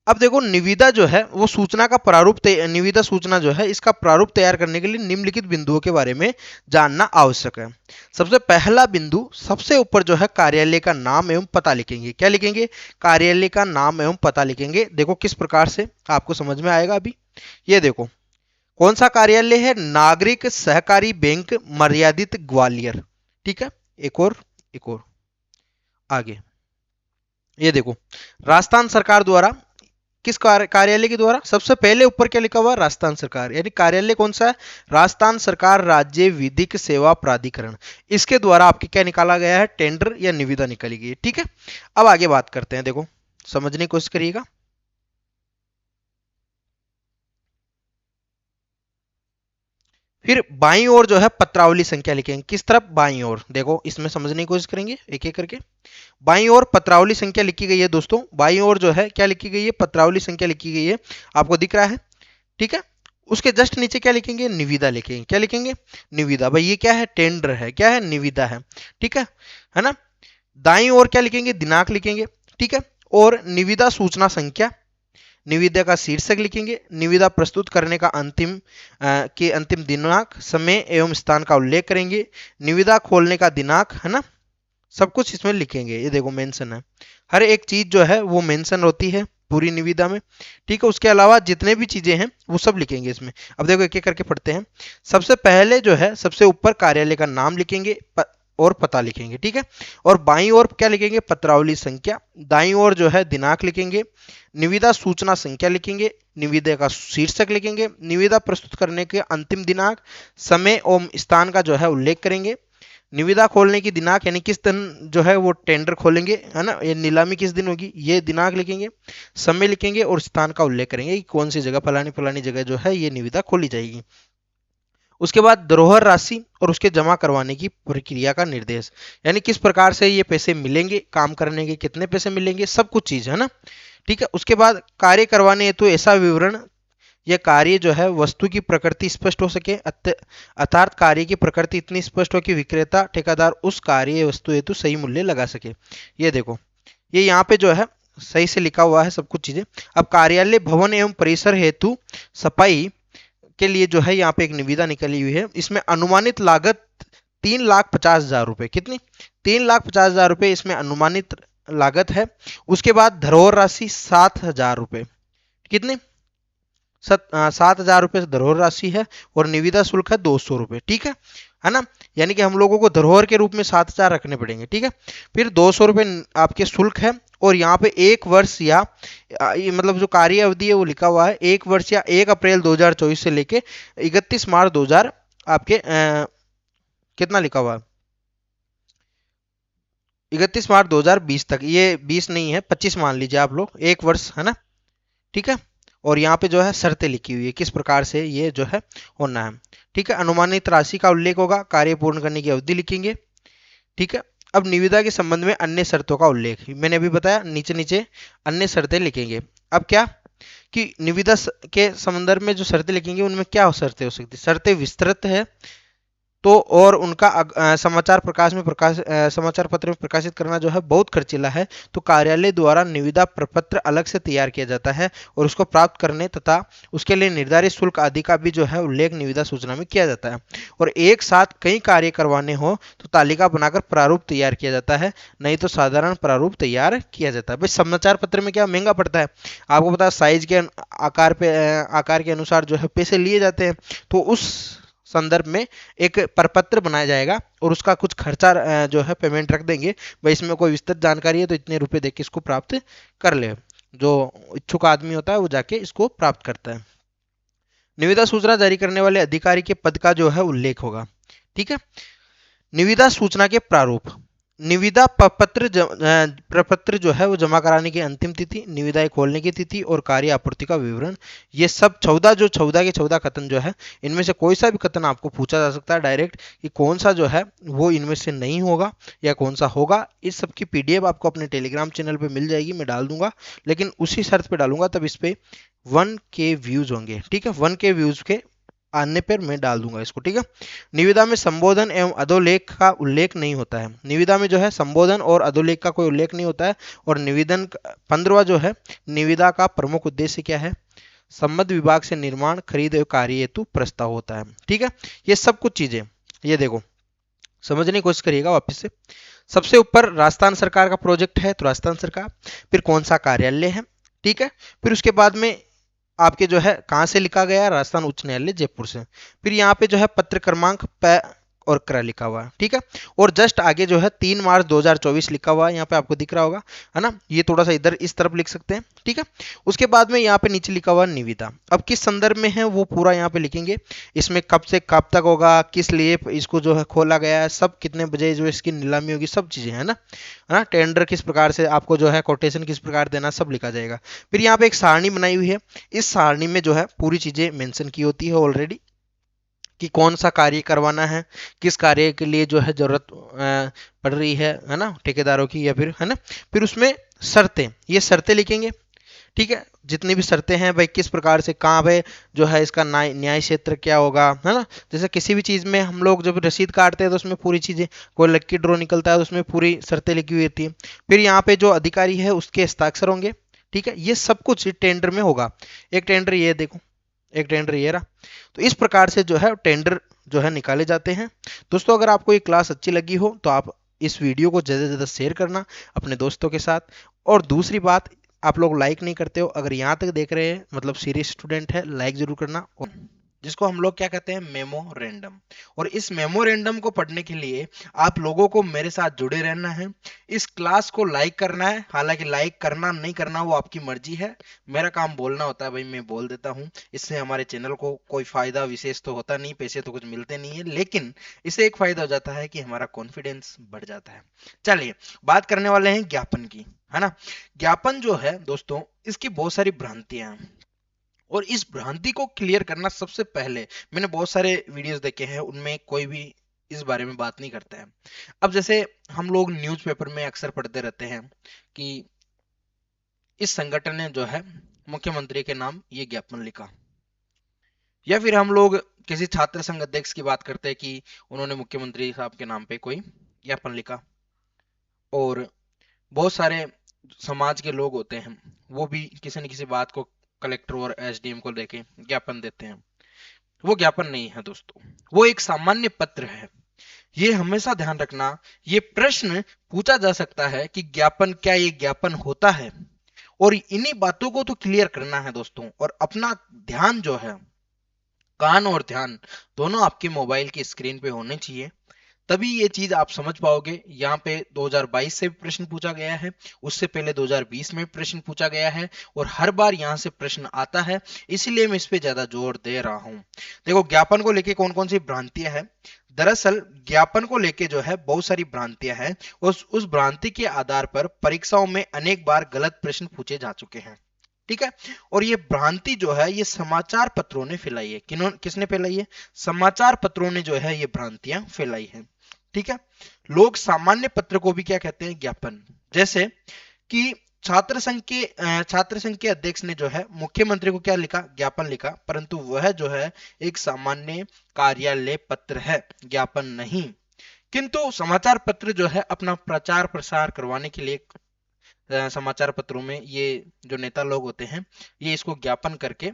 अब देखो निविदा जो है वो सूचना का प्रारूप निविदा सूचना जो है इसका प्रारूप तैयार करने के लिए निम्नलिखित बिंदुओं के बारे में जानना आवश्यक है। सबसे पहला बिंदु, सबसे ऊपर जो है कार्यालय का नाम एवं पता लिखेंगे। क्या लिखेंगे? कार्यालय का नाम एवं पता लिखेंगे। देखो किस प्रकार से, आपको समझ में आएगा अभी। ये देखो कौन सा कार्यालय है? नागरिक सहकारी बैंक मर्यादित ग्वालियर। ठीक है, एक और आगे ये देखो राजस्थान सरकार द्वारा, किस कार्यालय के द्वारा? सबसे पहले ऊपर क्या लिखा हुआ? राजस्थान सरकार, यानी कार्यालय कौन सा है? राजस्थान सरकार राज्य विधिक सेवा प्राधिकरण। इसके द्वारा आपके क्या निकाला गया है? टेंडर या निविदा निकाली गई है। ठीक है, अब आगे बात करते हैं। देखो समझने की कोशिश करिएगा। फिर बाईं ओर जो है पत्रावली संख्या लिखेंगे। किस तरफ? बाईं ओर। देखो इसमें समझने की कोशिश करेंगे एक एक करके। बाईं ओर पत्रावली संख्या लिखी गई है दोस्तों। बाईं ओर जो है क्या लिखी गई है? पत्रावली संख्या लिखी गई है, आपको दिख रहा है। ठीक है, उसके जस्ट नीचे क्या लिखेंगे? निविदा लिखेंगे। क्या लिखेंगे? निविदा। भाई ये क्या है? टेंडर है। क्या है? निविदा है। ठीक है ना। दाईं ओर क्या लिखेंगे? दिनांक लिखेंगे। ठीक है, और निविदा सूचना संख्या, निविदा का शीर्षक लिखेंगे, निविदा प्रस्तुत करने का अंतिम दिनांक, समय एवं स्थान का उल्लेख करेंगे, निविदा खोलने का दिनांक, है ना, सब कुछ इसमें लिखेंगे। ये देखो मेंशन है, हर एक चीज जो है वो मेंशन होती है पूरी निविदा में। ठीक है, उसके अलावा जितने भी चीजें हैं वो सब लिखेंगे इसमें। अब देखो एक एक करके पढ़ते हैं। सबसे पहले जो है सबसे ऊपर कार्यालय का नाम लिखेंगे और पता लिखेंगे। ठीक है, और बाईं ओर क्या लिखेंगे? पत्रावली संख्या। दाईं ओर जो है दिनांक लिखेंगे, निविदा सूचना संख्या लिखेंगे, निविदा का शीर्षक लिखेंगे, निविदा प्रस्तुत करने के अंतिम दिनांक, समय और स्थान का जो है उल्लेख करेंगे, निविदा खोलने की दिनांक यानी किस दिन जो है वो टेंडर खोलेंगे, है ना, ये नीलामी किस दिन होगी, ये दिनांक लिखेंगे, समय लिखेंगे और स्थान का उल्लेख करेंगे कि कौन सी जगह फलानी फलानी जगह जो है ये निविदा खोली जाएगी। उसके बाद धरोहर राशि और उसके जमा करवाने की प्रक्रिया का निर्देश, यानी किस प्रकार से ये पैसे मिलेंगे, काम करने के कितने पैसे मिलेंगे, सब कुछ चीज है ना। ठीक है, उसके बाद कार्य करवाने हेतु ऐसा विवरण, यह कार्य जो है वस्तु की प्रकृति स्पष्ट हो सके, अर्थात कार्य की प्रकृति इतनी स्पष्ट हो कि विक्रेता ठेकेदार उस कार्य वस्तु हेतु सही मूल्य लगा सके। ये देखो ये यहाँ पे जो है सही से लिखा हुआ है सब कुछ चीजें। अब कार्यालय भवन एवं परिसर हेतु सफाई के लिए जो है यहाँ पे एक निविदा निकली हुई है। इसमें अनुमानित लागत 3,50,000 रुपए। कितनी? 3,50,000 रुपए इसमें अनुमानित लागत है। उसके बाद धरोहर राशि 7,000 रुपए। कितनी? 7,000 रुपए धरोहर राशि है और निविदा शुल्क है 200 रुपए। ठीक है ना, यानी कि हम लोगों को धरोहर के रूप में 7,000 रखने पड़ेंगे। ठीक है, फिर 200 रुपए आपके शुल्क है, और यहाँ पे 1 वर्ष या मतलब जो कार्य अवधि है वो लिखा हुआ है 1 वर्ष या 1 अप्रैल 2024 से लेके 31 मार्च 2000 आपके कितना लिखा हुआ है? 31 मार्च 2020 तक। ये 20 नहीं है, 25 मान लीजिए आप लोग, 1 वर्ष है ना। ठीक है, और यहाँ पे जो है शर्तें लिखी हुई है किस प्रकार से ये जो है होना है। ठीक है, अनुमानित राशि का उल्लेख होगा, कार्य पूर्ण करने की अवधि लिखेंगे। ठीक है, अब निविदा के संबंध में अन्य शर्तों का उल्लेख, मैंने अभी बताया नीचे नीचे अन्य शर्तें लिखेंगे। अब क्या कि निविदा के संदर्भ में जो शर्तें लिखेंगे उनमें क्या शर्तें हो सकती है? शर्तें विस्तृत है तो, और उनका समाचार प्रकाश में समाचार पत्र में प्रकाशित करना जो है बहुत खर्चीला है, तो कार्यालय द्वारा निविदा प्रपत्र अलग से तैयार किया जाता है और उसको प्राप्त करने तथा उसके लिए निर्धारित शुल्क आदि का भी जो है उल्लेख निविदा सूचना में किया जाता है। और एक साथ कई कार्य करवाने हो तो तालिका बनाकर प्रारूप तैयार किया जाता है, नहीं तो साधारण प्रारूप तैयार किया जाता है। भाई समाचार पत्र में क्या महंगा पड़ता है आपको पता है, साइज के आकार के अनुसार जो है पैसे लिए जाते हैं, तो उस संदर्भ में एक प्रपत्र बनाया जाएगा और उसका कुछ खर्चा जो है पेमेंट रख देंगे, भाई इसमें कोई विस्तृत जानकारी है तो इतने रुपए देके इसको प्राप्त कर ले। जो इच्छुक आदमी होता है वो जाके इसको प्राप्त करता है। निविदा सूचना जारी करने वाले अधिकारी के पद का जो है उल्लेख होगा। ठीक है, निविदा सूचना के प्रारूप, निविदा प्रपत्र जो है वो जमा कराने की अंतिम तिथि, निविदाएं खोलने की तिथि और कार्य आपूर्ति का विवरण, ये सब 14 के 14 कथन जो है, इनमें से कोई सा भी कथन आपको पूछा जा सकता है डायरेक्ट कि कौन सा जो है वो इनमें से नहीं होगा या कौन सा होगा। इस सब की पीडीएफ आपको अपने टेलीग्राम चैनल पे मिल जाएगी, मैं डाल दूंगा, लेकिन उसी शर्त पे डालूंगा तब इस पे 1K व्यूज होंगे, ठीक है। 1K व्यूज के आने पर मैं डाल दूंगा इसको, ठीक है। निविदा में संबोधन एवं अधोलेख का उल्लेख नहीं होता है। निविदा में जो है संबोधन और अधोलेख का कोई उल्लेख नहीं होता है। और निवेदन 15वां जो है, निविदा का प्रमुख उद्देश्य क्या है? संबद्ध विभाग से निर्माण, खरीद एवं कार्य हेतु प्रस्ताव होता है, ठीक है। ये सब कुछ चीजें, ये देखो समझने की कोशिश करिएगा वापस से। सबसे ऊपर राजस्थान सरकार का प्रोजेक्ट है तो राजस्थान सरकार, फिर कौन सा कार्यालय है, ठीक है। फिर उसके बाद में आपके जो है कहां से लिखा गया है, राजस्थान उच्च न्यायालय जयपुर से। फिर यहाँ पे जो है पत्र क्रमांक प और क्र लिखा हुआ है, ठीक है। और जस्ट आगे जो है 3 मार्च 2024 लिखा हुआ है, यहाँ पे आपको दिख रहा होगा, है ना। ये थोड़ा सा इधर इस तरफ लिख सकते हैं, ठीक है। उसके बाद में यहाँ पे नीचे लिखा हुआ निविदा, अब किस संदर्भ में है वो पूरा यहाँ पे लिखेंगे। इसमें कब से कब तक होगा, किस लिए इसको जो है खोला गया है, सब कितने बजे जो इसकी नीलामी होगी, सब चीजें है ना, टेंडर किस प्रकार से आपको जो है कोटेशन किस प्रकार देना, सब लिखा जाएगा। फिर यहाँ पे एक सारणी बनाई हुई है, इस सारणी में जो है पूरी चीजें मेंशन की होती है ऑलरेडी कि कौन सा कार्य करवाना है, किस कार्य के लिए जो है जरूरत पड़ रही है ना, ठेकेदारों की या फिर, है ना। फिर उसमें शर्तें, ये शर्तें लिखेंगे, ठीक है। जितनी भी शर्तें हैं भाई, किस प्रकार से कहाँ पे जो है इसका न्याय क्षेत्र क्या होगा, है ना। जैसे किसी भी चीज में हम लोग जब रसीद काटते हैं तो उसमें पूरी चीजें, कोई लक्की ड्रॉ निकलता है तो उसमें पूरी शर्तें लिखी हुई होती है। फिर यहाँ पे जो अधिकारी है उसके हस्ताक्षर होंगे, ठीक है। ये सब कुछ टेंडर में होगा। एक टेंडर ये देखो, एक टेंडर ये रहा। तो इस प्रकार से जो है टेंडर जो है निकाले जाते हैं। दोस्तों अगर आपको ये क्लास अच्छी लगी हो तो आप इस वीडियो को ज़्यादा से ज़्यादा शेयर करना अपने दोस्तों के साथ। और दूसरी बात, आप लोग लाइक नहीं करते हो, अगर यहाँ तक देख रहे हैं मतलब सीरियस स्टूडेंट है, लाइक जरूर करना। जिसको हम लोग क्या कहते हैं, मेमोरेंडम। और इस मेमोरेंडम को पढ़ने के लिए आप लोगों को मेरे साथ जुड़े रहना है, इस क्लास को लाइक करना है। हालांकि लाइक करना नहीं करना वो आपकी मर्जी है, मेरा काम बोलना होता है भाई, मैं बोल देता हूँ। इससे हमारे चैनल को कोई फायदा विशेष तो होता नहीं, पैसे तो कुछ मिलते नहीं है, लेकिन इससे एक फायदा हो जाता है कि हमारा कॉन्फिडेंस बढ़ जाता है। चलिए बात करने वाले हैं ज्ञापन की, है ना। ज्ञापन जो है दोस्तों, इसकी बहुत सारी भ्रांतियां हैं, और इस भ्रांति को क्लियर करना सबसे पहले, मैंने बहुत सारे वीडियोस देखे हैं, उनमें कोई भी इस बारे में बात नहीं करता है। अब जैसे हम लोग न्यूज़पेपर में अक्सर पढ़ते रहते हैं कि इस संगठन ने जो है मुख्यमंत्री के नाम ये ज्ञापन लिखा, या फिर हम लोग किसी छात्र संघ अध्यक्ष की बात करते हैं कि उन्होंने मुख्यमंत्री साहब के नाम पे कोई ज्ञापन लिखा। और बहुत सारे समाज के लोग होते हैं, वो भी किसी न किसी बात को कलेक्टर और एसडीएम को लेके ज्ञापन देते हैं। वो ज्ञापन नहीं है दोस्तों, वो एक सामान्य पत्र है। ये हमेशा ध्यान रखना, ये प्रश्न पूछा जा सकता है कि ज्ञापन, क्या ये ज्ञापन होता है? और इन्हीं बातों को तो क्लियर करना है दोस्तों। और अपना ध्यान जो है, कान और ध्यान दोनों आपके मोबाइल की स्क्रीन पे होने चाहिए, तभी ये चीज आप समझ पाओगे। यहाँ पे 2022 से भी प्रश्न पूछा गया है, उससे पहले 2020 में प्रश्न पूछा गया है, और हर बार यहाँ से प्रश्न आता है, इसीलिए मैं इस पे ज्यादा जोर दे रहा हूँ। देखो ज्ञापन को लेके कौन कौन सी भ्रांतियां हैं। दरअसल ज्ञापन को लेके जो है बहुत सारी भ्रांतियां हैं, उस भ्रांति के आधार पर परीक्षाओं में अनेक बार गलत प्रश्न पूछे जा चुके हैं, ठीक है। और ये भ्रांति जो है ये समाचार पत्रों ने फैलाई है। किसने फैलाई है? समाचार पत्रों ने जो है ये भ्रांतियां फैलाई है, ठीक है। लोग सामान्य पत्र को भी क्या कहते हैं? ज्ञापन। जैसे कि छात्र संघ के अध्यक्ष ने जो है मुख्यमंत्री को क्या लिखा? ज्ञापन लिखा, परंतु वह जो है एक सामान्य कार्यालय पत्र है, ज्ञापन नहीं। किंतु समाचार पत्र जो है अपना प्रचार प्रसार करवाने के लिए समाचार पत्रों में ये जो नेता लोग होते हैं ये इसको ज्ञापन करके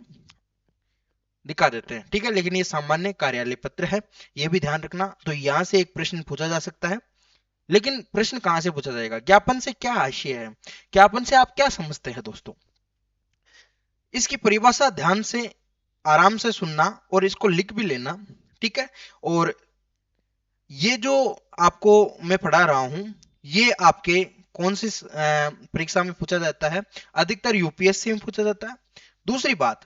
दिखा देते हैं, ठीक है। लेकिन ये सामान्य कार्यालय पत्र है, ये भी ध्यान रखना। तो यहां से एक प्रश्न पूछा जा सकता है, लेकिन प्रश्न कहां से पूछा जाएगा? ज्ञापन से क्या आशय है, ज्ञापन से आप क्या समझते हैं दोस्तों? इसकी परिभाषा ध्यान से आराम से सुनना और इसको लिख भी लेना, ठीक है। और ये जो आपको मैं पढ़ा रहा हूं, ये आपके कौन सी परीक्षा में पूछा जाता है? अधिकतर यूपीएससी में पूछा जाता है। दूसरी बात,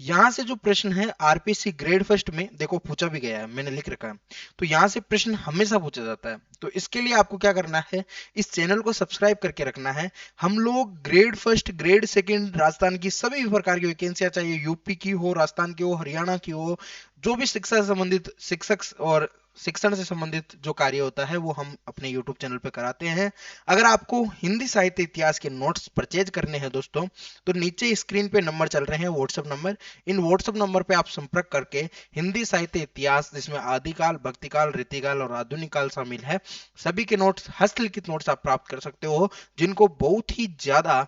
यहाँ से जो प्रश्न है आरपीसी ग्रेड फर्स्ट में देखो पूछा भी गया है, मैंने लिख रखा है। तो यहाँ से प्रश्न हमेशा पूछा जाता है। तो इसके लिए आपको क्या करना है, इस चैनल को सब्सक्राइब करके रखना है। हम लोग grade first grade second Rajasthan की सभी प्रकार की वैकेंसियां, चाहे यूपी की हो, राजस्थान की हो, हरियाणा की हो, जो भी शिक्षा से संबंधित शिक्षक और शिक्षण से संबंधित जो कार्य होता है वो हम अपने YouTube चैनल पे कराते हैं। अगर आपको हिंदी साहित्य इतिहास के नोट्स परचेज करने हैं दोस्तों, तो नीचे स्क्रीन पे नंबर चल रहे हैं व्हाट्सएप नंबर, इन व्हाट्सएप नंबर पे आप संपर्क करके हिंदी साहित्य इतिहास, जिसमें आदिकाल, भक्तिकाल, रीतिकाल और आधुनिक काल शामिल है, सभी के नोट्स, हस्तलिखित नोट्स आप प्राप्त कर सकते हो, जिनको बहुत ही ज्यादा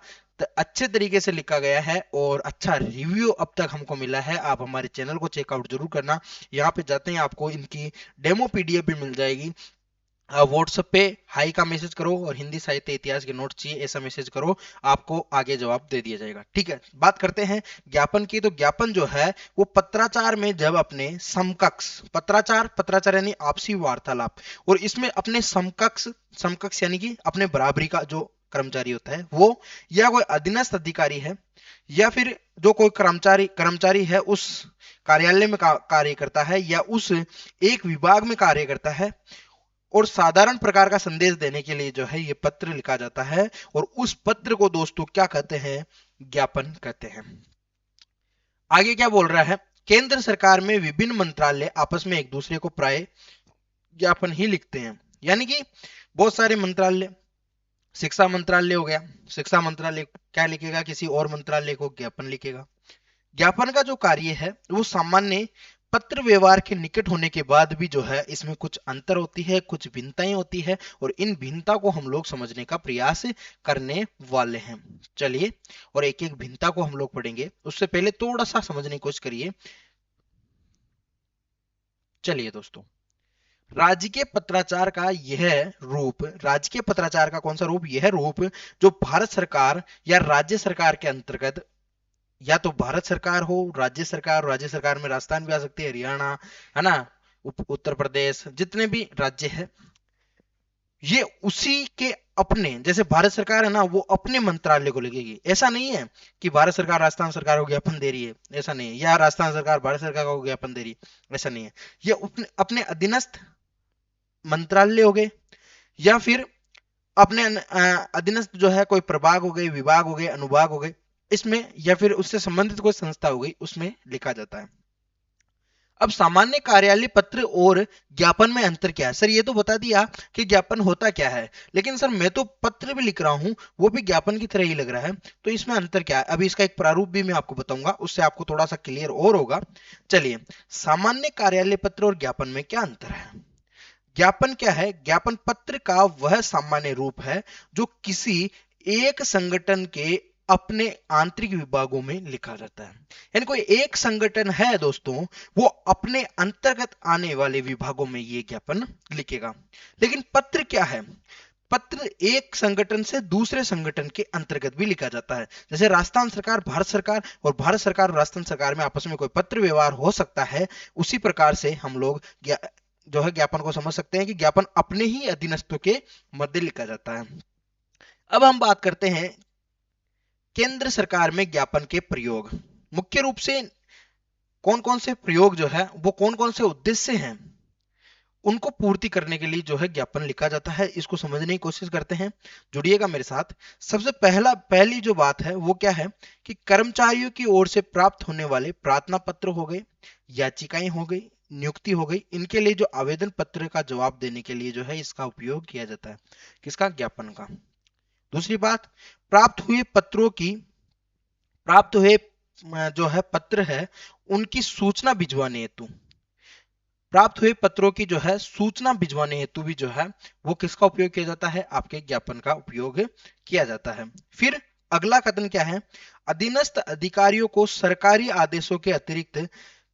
अच्छे तरीके से लिखा गया है और अच्छा रिव्यू अब तक हमको मिला है। आप हमारे चैनल को चेकआउट जरूर करना। यहाँ पे जाते हैं आपको इनकी डेमो पीडीएफ भी मिल जाएगी। व्हाट्सएप पे हाई का मैसेज करो और हिंदी साहित्य इतिहास के नोट्स चाहिए ऐसा मैसेज करो, आपको आगे जवाब दे दिया जाएगा। ठीक है, बात करते हैं ज्ञापन की। तो ज्ञापन जो है वो पत्राचार में जब अपने समकक्ष, पत्राचार, पत्राचार यानी आपसी वार्तालाप, और इसमें अपने समकक्ष, समकक्ष यानी कि अपने बराबरी का जो कर्मचारी होता है वो, या कोई अधीनस्थ अधिकारी है, या फिर जो कोई कर्मचारी कर्मचारी है उस कार्यालय में कार्य करता है या उस एक विभाग में कार्य करता है, और साधारण प्रकार का संदेश देने के लिए जो है ये पत्र लिखा जाता है, और उस पत्र को दोस्तों क्या कहते हैं, ज्ञापन कहते हैं। आगे क्या बोल रहा है, केंद्र सरकार में विभिन्न मंत्रालय आपस में एक दूसरे को प्राय ज्ञापन ही लिखते हैं। यानी कि बहुत सारे मंत्रालय, शिक्षा मंत्रालय हो गया, शिक्षा मंत्रालय क्या लिखेगा, किसी और मंत्रालय को ज्ञापन लिखेगा। ज्ञापन का जो कार्य है वो सामान्य पत्र व्यवहार के निकट होने के बाद भी जो है इसमें कुछ अंतर होती है, कुछ भिन्नताएं होती है, और इन भिन्नता को हम लोग समझने का प्रयास करने वाले हैं। चलिए, और एक एक भिन्नता को हम लोग पढ़ेंगे, उससे पहले थोड़ा सा समझने की कोशिश करिए। चलिए दोस्तों, राजकीय पत्राचार का यह रूप, राजकीय पत्राचार का कौन सा रूप, यह रूप जो भारत सरकार या राज्य सरकार के अंतर्गत, या तो भारत सरकार हो, राज्य सरकार, राज्य सरकार में राजस्थान भी आ सकती है, हरियाणा, है ना, उत्तर प्रदेश, जितने भी राज्य है, ये उसी के अपने, जैसे भारत सरकार है ना, वो अपने मंत्रालय को लिखेगी। ऐसा नहीं है कि भारत सरकार राजस्थान सरकार को ज्ञापन दे रही है, ऐसा नहीं है, या राजस्थान सरकार भारत सरकार को ज्ञापन दे रही है, ऐसा नहीं है। ये अपने अधीनस्थ मंत्रालय हो गए, या फिर अपने अधीनस्थ जो है कोई प्रभाग हो गए, विभाग हो गए, अनुभाग हो गए, इसमें, या फिर उससे संबंधित कोई संस्था हो गई, उसमें लिखा जाता है। अब सामान्य कार्यालय पत्र और ज्ञापन में अंतर क्या है? सर ये तो बता दिया कि ज्ञापन होता क्या है, लेकिन सर मैं तो पत्र भी लिख रहा हूं, वो भी ज्ञापन की तरह ही लग रहा है, तो इसमें अंतर क्या है? अभी इसका एक प्रारूप भी मैं आपको बताऊंगा, उससे आपको थोड़ा सा क्लियर और होगा। चलिए, सामान्य कार्यालय पत्र और ज्ञापन में क्या अंतर है? ज्ञापन क्या है? ज्ञापन पत्र का वह सामान्य रूप है जो किसी एक संगठन के अपने आंतरिक विभागों में लिखा जाता है। यानी कोई एक संगठन है दोस्तों, वो अपने अंतर्गत आने वाले विभागों में ये ज्ञापन लिखेगा। लेकिन पत्र क्या है? पत्र एक संगठन से दूसरे संगठन के अंतर्गत भी लिखा जाता है। जैसे राजस्थान सरकार, भारत सरकार, और भारत सरकार और राजस्थान सरकार में आपस में कोई पत्र व्यवहार हो सकता है, उसी प्रकार से हम लोग जो है ज्ञापन को समझ सकते हैं कि ज्ञापन अपने ही अधीनस्थों के मध्य लिखा जाता है। अब हम बात करते हैं केंद्र सरकार में ज्ञापन के प्रयोग। मुख्य रूप से कौन कौन से प्रयोग जो है, वो कौन कौन से उद्देश्य हैं, उनको पूर्ति करने के लिए जो है ज्ञापन लिखा जाता है। इसको समझने की कोशिश करते हैं, जुड़िएगा मेरे साथ। सबसे पहली जो बात है वो क्या है कि कर्मचारियों की ओर से प्राप्त होने वाले प्रार्थना पत्र हो गए, याचिकाएं हो गई, नियुक्ति हो गई, इनके लिए जो आवेदन पत्र का जवाब देने के लिए जो है इसका उपयोग किया जाता है। किसका? ज्ञापन का। दूसरी बात, प्राप्त हुए जो है पत्र है, उनकी सूचना भिजवाने हेतु, प्राप्त हुए पत्रों की जो है सूचना भिजवाने हेतु भी जो है वो किसका उपयोग किया जाता है? आपके ज्ञापन का उपयोग किया जाता है। फिर अगला कथन क्या है? अधीनस्थ अधिकारियों को सरकारी आदेशों के अतिरिक्त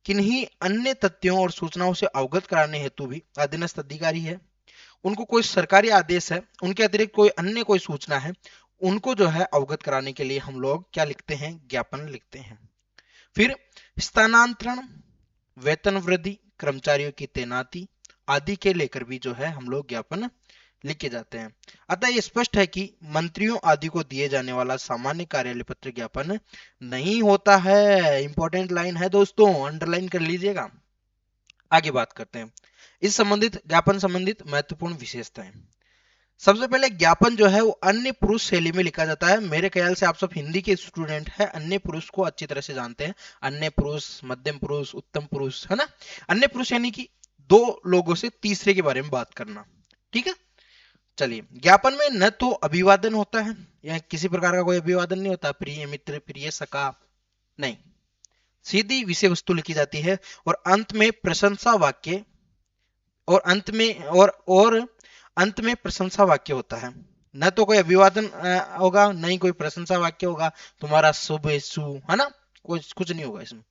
किन्हीं अन्य तथ्यों और सूचनाओं से अवगत कराने हेतु भी, अधीनस्थ अधिकारी है, उनको कोई सरकारी आदेश है, उनके अतिरिक्त कोई अन्य कोई सूचना है, उनको जो है अवगत कराने के लिए हम लोग क्या लिखते हैं? ज्ञापन लिखते हैं। फिर स्थानांतरण, वेतन वृद्धि, कर्मचारियों की तैनाती आदि के लेकर भी जो है हम लोग ज्ञापन लिखे जाते हैं। अतः ये स्पष्ट है कि मंत्रियों आदि को दिए जाने वाला सामान्य कार्यालय पत्र ज्ञापन नहीं होता है। इंपॉर्टेंट लाइन है दोस्तों, अंडरलाइन कर लीजिएगा। आगे बात करते हैं इस संबंधित ज्ञापन संबंधित महत्वपूर्ण विशेषताएं। सबसे पहले ज्ञापन जो है वो अन्य पुरुष शैली में लिखा जाता है। मेरे ख्याल से आप सब हिंदी के स्टूडेंट हैं, अन्य पुरुष को अच्छी तरह से जानते हैं। अन्य पुरुष, मध्यम पुरुष, उत्तम पुरुष, है ना। अन्य पुरुष यानी कि दो लोगों से तीसरे के बारे में बात करना, ठीक है। चलिए, ज्ञापन में न तो अभिवादन होता है, या किसी प्रकार का कोई अभिवादन नहीं होता, प्रिय मित्र, प्रिय सखा, नहीं, सीधी विषय वस्तु लिखी जाती है और अंत में प्रशंसा वाक्य और अंत में प्रशंसा वाक्य होता है। न तो कोई अभिवादन होगा, न ही कोई प्रशंसा वाक्य होगा, तुम्हारा शुभ सु, है ना, कुछ कुछ नहीं होगा इसमें,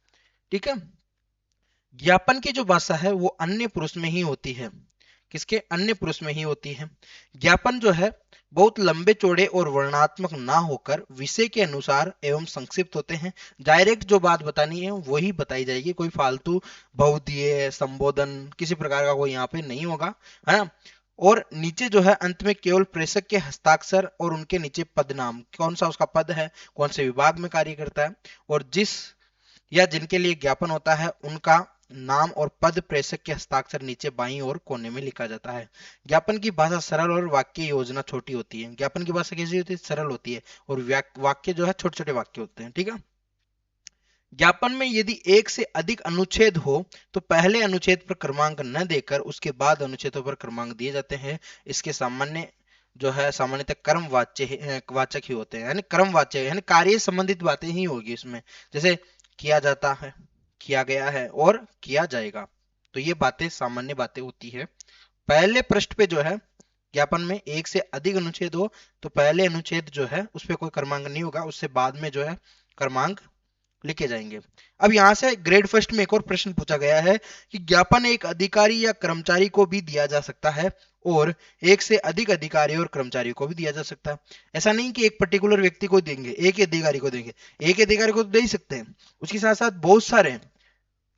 ठीक है। ज्ञापन की जो भाषा है वो अन्य पुरुष में ही होती है। किसके? अन्य पुरुष में ही होती है। ज्ञापन जो है बहुत लंबे चौड़े और वर्णनात्मक ना होकर विषय के अनुसार एवं संक्षिप्त होते हैं। डायरेक्ट जो बात बतानी है वही बताई जाएगी, कोई फालतू बहुधीय संबोधन किसी प्रकार का कोई यहाँ पे नहीं होगा, है ना। और नीचे जो है अंत में केवल प्रेषक के हस्ताक्षर और उनके नीचे पद नाम, कौन सा उसका पद है, कौन से विभाग में कार्य करता है, और जिस या जिनके लिए ज्ञापन होता है उनका नाम और पद प्रेषक के हस्ताक्षर नीचे बाईं ओर कोने में लिखा जाता है। ज्ञापन की भाषा सरल और वाक्य योजना छोटी होती है। ज्ञापन की भाषा कैसी होती है? सरल होती है, और वाक्य जो है छोटे छोटे वाक्य होते हैं, ठीक है। ज्ञापन में यदि एक से अधिक अनुच्छेद हो तो पहले अनुच्छेद पर क्रमांक न देकर उसके बाद अनुच्छेदों पर क्रमांक दिए जाते हैं। इसके सामान्य जो है सामान्यतः क्रम वाचक ही होते हैं, यानी क्रम वाचक, यानी कार्य संबंधित बातें ही होगी इसमें, जैसे किया जाता है, किया गया है और किया जाएगा, तो ये बातें सामान्य बातें होती है। पहले पृष्ठ पे जो है ज्ञापन में एक से अधिक अनुच्छेद हो तो पहले अनुच्छेद जो है उस पर कोई क्रमांक नहीं होगा, उससे बाद में जो है क्रमांक लिखे जाएंगे। अब यहां से ग्रेड फर्स्ट में एक और प्रश्न पूछा गया है कि ज्ञापन एक अधिकारी या कर्मचारी को भी दिया जा सकता है और एक से अधिक अधिकारी और कर्मचारी को भी दिया जा सकता है। ऐसा नहीं कि एक पर्टिकुलर व्यक्ति को देंगे, एक ही अधिकारी को देंगे, एक ही अधिकारी को तो दे ही सकते हैं, उसके साथ साथ बहुत सारे,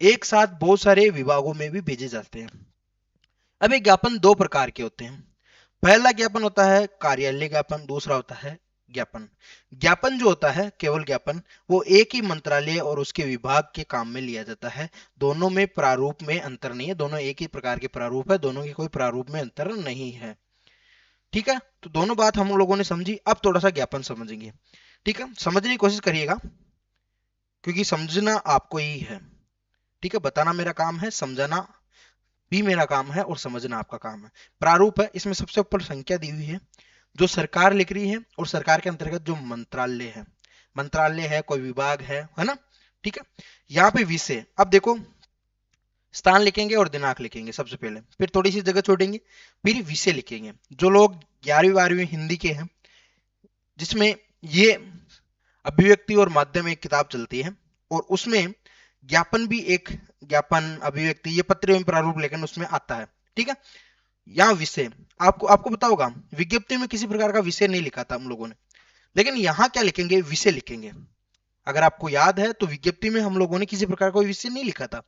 एक साथ बहुत सारे विभागों में भी भेजे जाते हैं। अब ये ज्ञापन दो प्रकार के होते हैं। पहला ज्ञापन होता है कार्यालय ज्ञापन, दूसरा होता है ज्ञापन। ज्ञापन जो होता है, केवल ज्ञापन, वो एक ही मंत्रालय और उसके विभाग के काम में लिया जाता है। दोनों में प्रारूप में अंतर नहीं है, दोनों एक ही प्रकार के प्रारूप है, दोनों की कोई प्रारूप में अंतर नहीं है, ठीक है। तो दोनों बात हम लोगों ने समझी। अब थोड़ा सा ज्ञापन समझेंगे, ठीक है। समझने की कोशिश करिएगा क्योंकि समझना आपको ही है, ठीक है। बताना मेरा काम है, समझाना भी मेरा काम है और समझना आपका काम है। प्रारूप है, इसमें सबसे ऊपर संख्या दी हुई है जो सरकार लिख रही है, और सरकार के अंतर्गत जो मंत्रालय है, मंत्रालय है, कोई विभाग है ना, ठीक है। यहाँ पे विषय, अब देखो, स्थान लिखेंगे और दिनांक लिखेंगे सबसे पहले, फिर थोड़ी सी जगह छोड़ेंगे, फिर विषय लिखेंगे। जो लोग 11वीं 12वीं हिंदी के हैं, जिसमें ये अभिव्यक्ति और माध्यम एक किताब चलती है, और उसमें ज्ञापन भी एक, ज्ञापन, अभिव्यक्ति, ये पत्र एवं प्रारूप लेखन उसमें आता है, ठीक है। यहाँ विषय, आपको आपको पता होगा विज्ञप्ति में किसी प्रकार का विषय नहीं लिखा था हम लोगों ने, लेकिन यहाँ क्या लिखेंगे? विषय लिखेंगे। अगर आपको याद है तो विज्ञप्ति में हम लोगों ने किसी प्रकार का विषय नहीं लिखा था,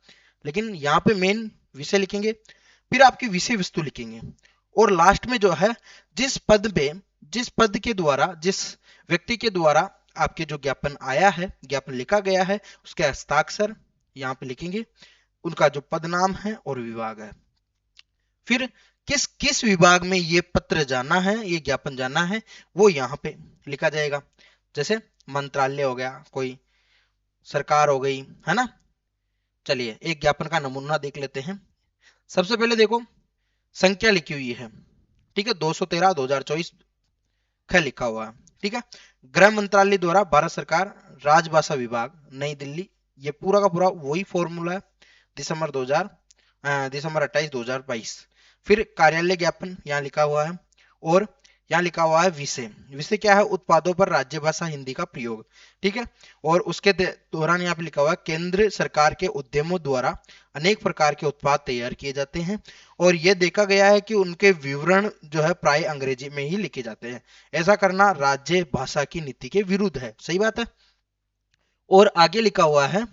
लेकिन यहाँ पे मेन विषय लिखेंगे, फिर आपकी विषय वस्तु लिखेंगे, और लास्ट में जो है जिस पद पे, जिस पद के द्वारा, जिस व्यक्ति के द्वारा आपके जो ज्ञापन आया है, ज्ञापन लिखा गया है, उसके हस्ताक्षर यहाँ पे लिखेंगे, उनका जो पद नाम है और विभाग है, फिर किस किस विभाग में ये पत्र जाना है, ये ज्ञापन जाना है, वो यहाँ पे लिखा जाएगा। जैसे मंत्रालय हो गया, कोई सरकार हो गई, है ना। चलिए एक ज्ञापन का नमूना देख लेते हैं। सबसे पहले देखो, संख्या लिखी हुई है, ठीक है, 213/2024 ख लिखा हुआ है, ठीक है। गृह मंत्रालय द्वारा भारत सरकार, राजभाषा विभाग, नई दिल्ली, ये पूरा का पूरा वही फॉर्मूला है, दिसंबर 28/2022। फिर कार्यालय ज्ञापन यहाँ लिखा हुआ है, और यहाँ लिखा हुआ है विषय। विषय क्या है? उत्पादों पर राज्य भाषा हिंदी का प्रयोग, ठीक है। और उसके दौरान यहाँ पे लिखा हुआ है केंद्र सरकार के उद्यमों द्वारा अनेक प्रकार के उत्पाद तैयार किए जाते हैं, और यह देखा गया है कि उनके विवरण जो है प्राय अंग्रेजी में ही लिखे जाते हैं। ऐसा करना राज्य भाषा की नीति के विरुद्ध है, सही बात है। और आगे लिखा हुआ है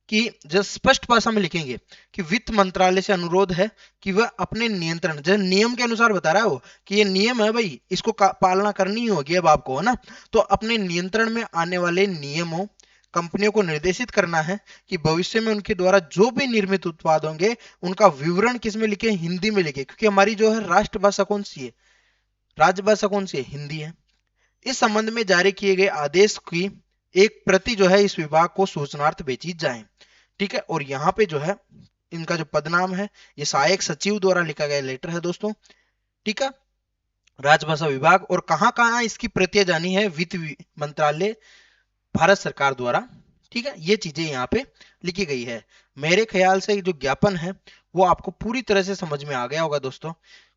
कि जो स्पष्ट भाषा में लिखेंगे कि वित्त मंत्रालय से अनुरोध है कि वह अपने नियंत्रण, जो नियम के अनुसार बता रहा है वो कि ये नियम है भाई, इसको पालना करनी ही होगी अब आपको, है ना। तो अपने नियंत्रण में आने वाले नियमों कंपनियों को निर्देशित करना है कि भविष्य में उनके द्वारा जो भी निर्मित उत्पाद होंगे उनका विवरण किस में लिखे, हिंदी में लिखे, क्योंकि हमारी जो है राष्ट्रभाषा कौन सी है, राजभाषा कौन सी है, हिंदी है। इस संबंध में जारी किए गए आदेश की एक प्रति जो है इस विभाग को सूचनार्थ भेजी जाए। ठीक है, और यहाँ पे जो है इनका जो पदनाम है ये सहायक सचिव द्वारा लिखा गया लेटर है दोस्तों। ठीक है, राजभाषा विभाग, और कहाँ कहाँ इसकी प्रतियां जानी है, वित्त मंत्रालय भारत सरकार द्वारा। ठीक है, ये चीजें यहाँ पे लिखी गई है। मेरे ख्याल से जो ज्ञापन है वो आपको पूरी तरह से समझ में आ गया होगा दोस्तों।